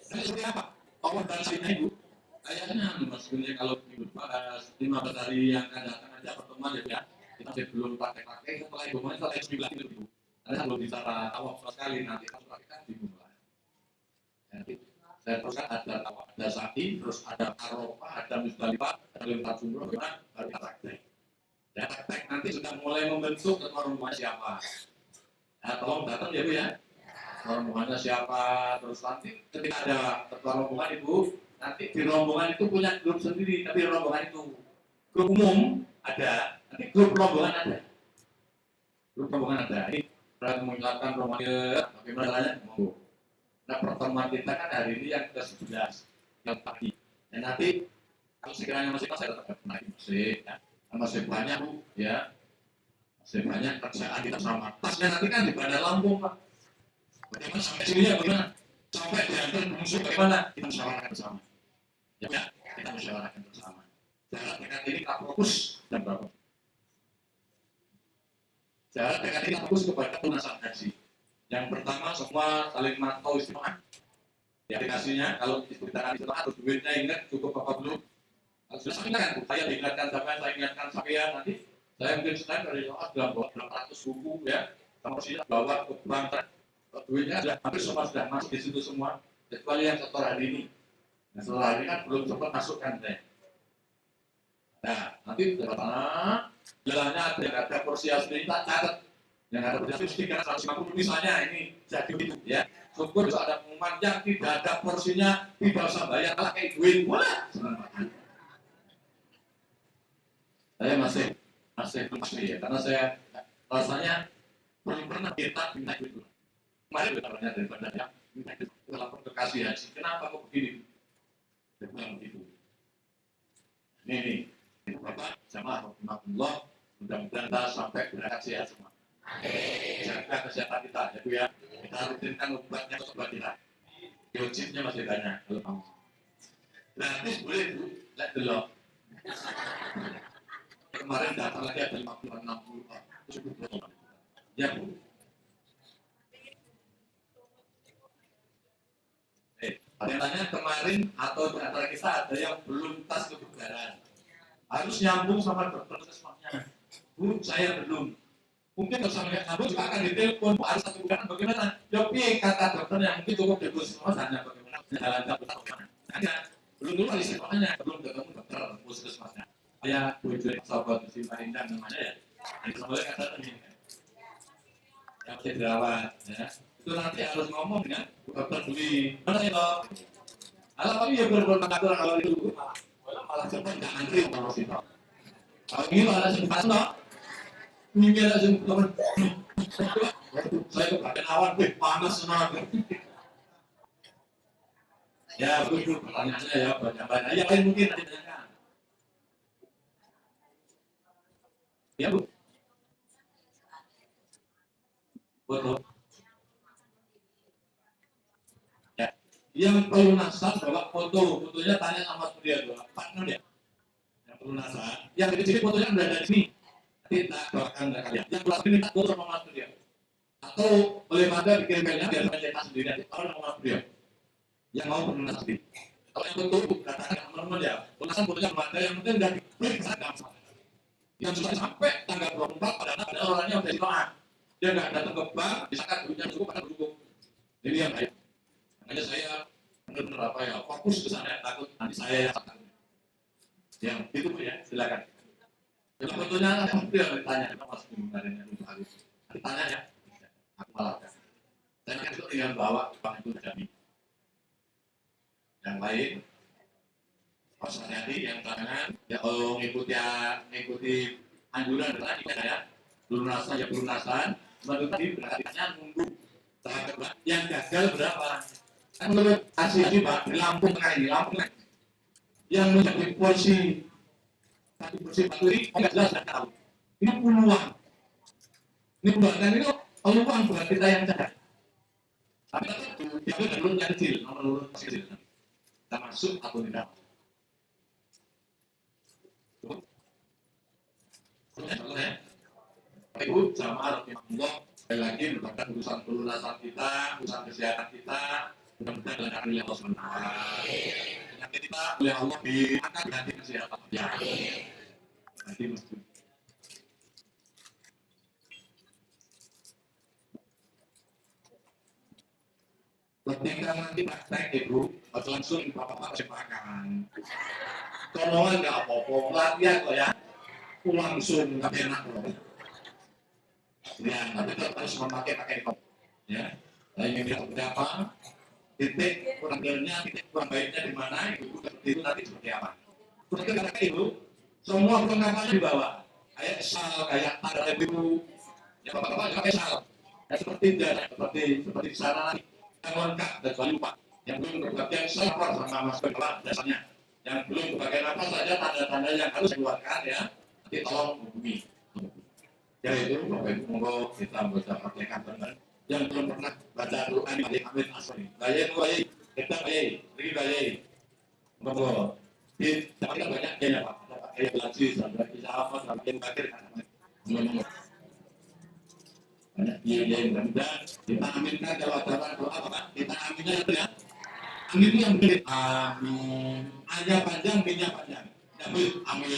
Speaker 1: Ini seperti apa? Allah dan Sayyidina Ibu. Kayaknya maksudnya kalau Ibu bahas 15 hari yang akan datang aja pertemuan ya. Kita masih belum pakai-pakai. Setelah Ibu mulai setelah Ibu bilang itu. Karena belum bicara awal sekali nanti kalau pakai dimulai. Jadi saya teruskan ada sa'i, terus ada arafah, ada musdalifah, ada lempar jumroh, baru kita praktek. Ya praktek nanti sudah mulai membentuk ketua rombongan siapa. Nah, tolong datang ya Bu ya. Ketua rombongannya siapa, terus nanti ketika ada ketua rombongan Ibu, nanti di rombongan itu punya grup sendiri, tapi rombongan itu grup umum ada, nanti grup rombongan ada. Grup rombongan ada. Ini saya mengingatkan rombongan bagaimana caranya? Monggo. Nah pertemuan kita kan hari ini yang ke-11 yang pagi. Dan nanti kalau sekiranya masih pas saya tetap naik musik ya. Masih banyak Bu ya. Masih banyak kerjaan kita sama. Tasnya nanti kan di Bandar Lampung Pak. Bagaimana sampai sini ya bagaimana? Sampai diantar musuh bagaimana? Kita musyawarahkan bersama. Ya, kita musyawarahkan bersama. Jarak dekat ini kita fokus dan berapa? Jarak dekat ini kita fokus kepada pelunasan haji. Yang pertama semua saling mantau istimewa. Ya aplikasinya kalau kita istimewa atau duitnya ingat cukup apa belum? Kalau sudah saya ingatkan, saya ingatkan sampai saya ingatkan sampai ya nanti saya mungkin sedang dari soal dalam 200 buku ya, sama sih bawa ke bank. Duitnya sudah hampir semua sudah masuk di situ semua, kecuali yang setor hari ini. Nah setelah hari kan belum sempat masukkan deh. Nah nanti jalannya ada porsi asli tak catat. Yang ada porsi kan 150 misalnya ini jadi begitu ya. Syukur bisa ada pengumuman yang tidak ada porsinya tidak usah bayar lah kayak duit. Wah, senang banget. Saya masih ya karena saya rasanya belum pernah kita minta duit. Kemarin kita pernah dari bandar ya minta duit ke lapor ke kasih haji. Kenapa kok begini? Dia bilang begitu. Ini Bapak jamaah rahmatullah mudah-mudahan kita sampai berangkat sehat semua. Jaga kesehatan kita ya Bu ya. Kita rutinkan obatnya ke obat kita. Biojibnya masih banyak kalau mau. Gratis boleh Bu, lihat dulu. Kemarin datang lagi ada 50-60 cukup betul. Ya Bu. Katanya kemarin atau di antara kita ada yang belum tas kebugaran. Harus nyambung sama dokter puskesmasnya. Bu, saya belum. Mungkin kalau sampai nyambung juga akan ditelepon. Bu, harus satu bulan bagaimana? Jopi kata dokternya mungkin cukup di puskesmas hanya bagaimana jalan atau bagaimana. Hanya belum dulu kali sekolahnya belum ketemu dokter puskesmasnya. Saya tujuan sahabat di Parindan namanya ya. Ini sampai kata ini. Yang masih dirawat ya. Itu nanti harus ngomong dengan dokter beli. Mana ya dok? Alah tapi ya berkontak kalau itu malah cepat nggak antri kalau situ. Kalau ini malah sempat dok. Minggu aja teman. Saya kebagian awan, panas banget. Ya betul pertanyaannya ya banyak-banyak. Yang lain mungkin nanti tanyakan. Ya Bu. Betul. Ya. Yang pelunasan bawa fotonya tanya sama dia dua, partner ya. Yang pelunasan, yang kecil fotonya udah ada di sini. Kita doakan kalian. Yang pelunasan minta foto sama mas dia. Atau oleh Manda dikirimkannya biar saya cetak sendiri. Nanti kalau nama mas dia. yang mau berlunas sendiri. Kalau yang betul katakan teman-teman ya, lunasan fotonya belum ada, yang penting udah diklik gampang. Yang susah sampai tanggal 24 pada orangnya udah ditolak. Dia nggak datang ke bank, misalkan duitnya cukup atau cukup. Ini yang baik. Makanya saya benar-benar apa ya, fokus ke sana, takut nanti saya yang sakit. Yang itu ya, silakan. Kalau fotonya nanti yang ditanya, kita masuk kemarin untuk hari. Ditanya ya, aku malah. Saya kan itu tinggal bawa bank itu jadi. Yang lain, Mas Hadi yang belakangan, ya kalau ngikuti anjuran tadi ya, lunasan ya lunasan, menurut tadi berarti nunggu tahap kedua. Yang gagal berapa? Kan menurut hasil Pak di Lampung Tengah, yang menjadi porsi satu porsi batu ini nggak jelas nggak tahu. Ini puluhan, dan ini peluang buat kita yang cerdas. Tapi itu yang belum yang kecil, nomor kecil. Kita masuk atau tidak? Ibu sama Allah sekali lagi merupakan urusan pelunasan kita, urusan kesehatan kita, mudah-mudahan dengan kami Allah SWT. Nanti kita oleh Allah diangkat ganti kesehatan. Ya, nanti mesti. Ketika nanti praktek ibu, langsung bapak-bapak sepakan. Tolongan nggak apa-apa, latihan kok ya. Langsung nggak enak loh. Ya, tapi tetap harus pakai kop. Ya, nah ini berapa? Titik kurang baiknya di mana? Itu nanti seperti apa? Seperti kata itu, semua perlengkapannya dibawa. Kayak sal, kayak tanda itu, ya bapak-bapak pakai sal. Ya seperti di sana yang lengkap dan jangan lupa. Yang belum berbagian sabar sama mas bapak dasarnya. Yang belum berbagian apa saja tanda-tanda yang harus dikeluarkan ya. Nanti tolong hubungi. Ya itu Bapak Ibu monggo kita baca praktekan benar. Yang belum pernah baca Al-Quran ini amin asli. Bayi kita bayi. Monggo. Kita banyak ya Pak. Kayak belajar sampai bisa apa sampai bakir kan. Banyak dia mudah-mudahan kita aminkan jawaban doa Pak. Kita aminnya itu ya. Amin yang benar. Amin. Aja panjang, minyak panjang. Amin. Amin.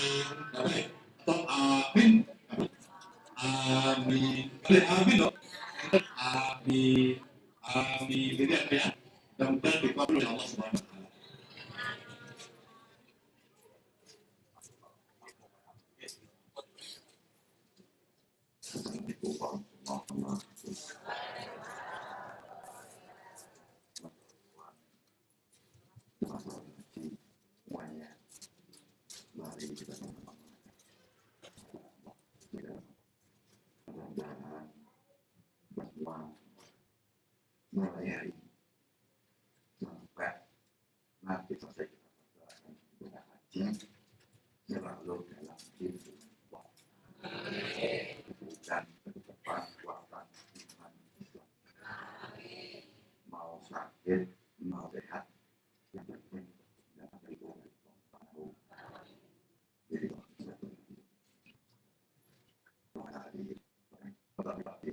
Speaker 1: Atau amin. Amin. Amin loh. Amin. Amin. Jadi apa ya? Mudah-mudahan dikabul oleh Allah Subhanahu wa taala. Mari kita bahwa mulai hari sampai nanti selesai kita haji selalu dalam diri dan kedepan kuatan iman Islam. Mau sakit, mau sehat, yang penting jangan berbohong tahu. Jadi hari tetapi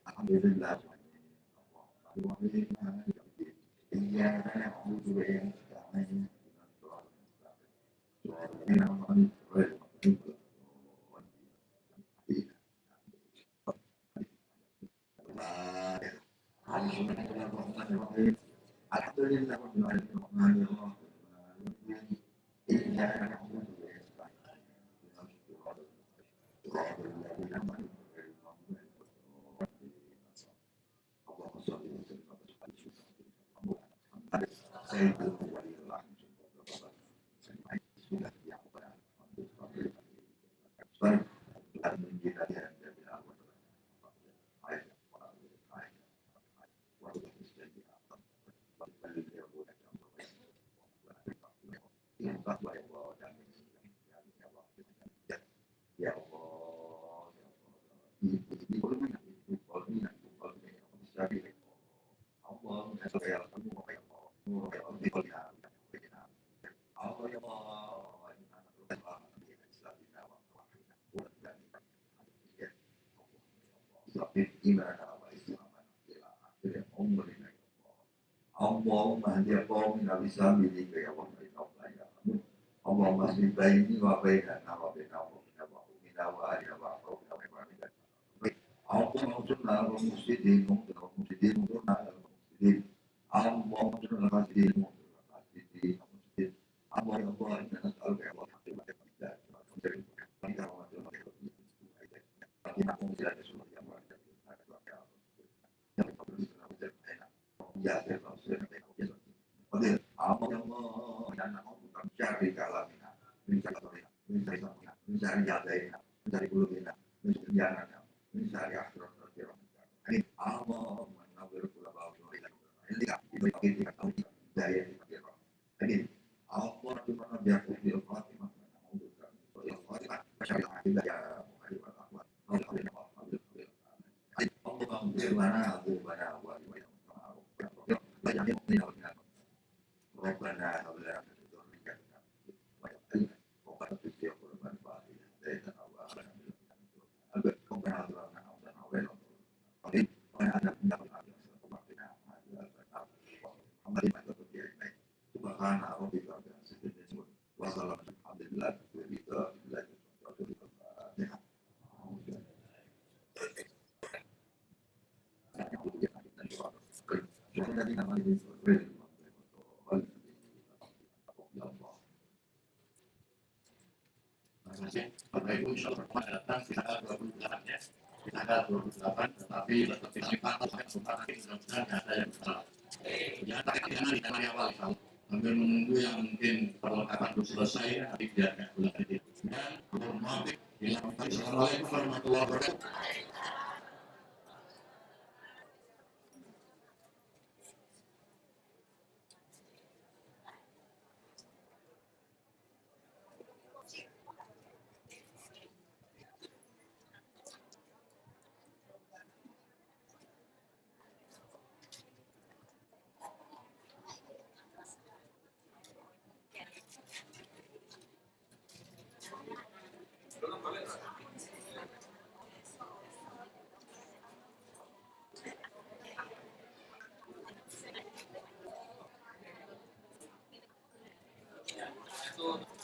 Speaker 1: alhamdulillah. Ya Allah,
Speaker 3: Allahumma hadi qawmin abisa bidika ya Allah ya Allah. Allahumma asli baini wa bainana wa baina qawmina wa alina wa qawmina wa baina. Allahumma unsurna al-mufsidin al-mufsidin unsurna al-mufsidin. Allahumma unsurna al-mufsidin al-mufsidin. Allah ya Allah inna nas'aluka ya Allah haqqa wa taqwa. Kita wa kita mengucapkan semua yang berada di dalam yang ya ya Oke, apa yang mau dan mau mencari kalamina, mencari jadaina, mencari bulina, mencari jangan, mencari akhirat akhirat. Ini Allah menawar pula bawa ini tidak itu tahu daya akhirat. Ini Allah di mana dia di Fatimah mau bukan ya Fatimah mencari akidah ya akibat akhwat. Allah bagaimana aku pada wa banyak yang Rabbana hablana min dzurriyyatina qurrata a'yun warhamna Bapak Ibu insyaallah datang di tanggal 28 ya. Di tanggal 28 tetapi tetap disimpan sampai nanti mudah-mudahan ada yang salah. Ya tapi jangan di tengah awal sambil menunggu yang mungkin perlengkapan belum selesai nanti biar nggak boleh jadi. Dan mohon maaf bila Assalamualaikum warahmatullahi wabarakatuh.
Speaker 2: Itu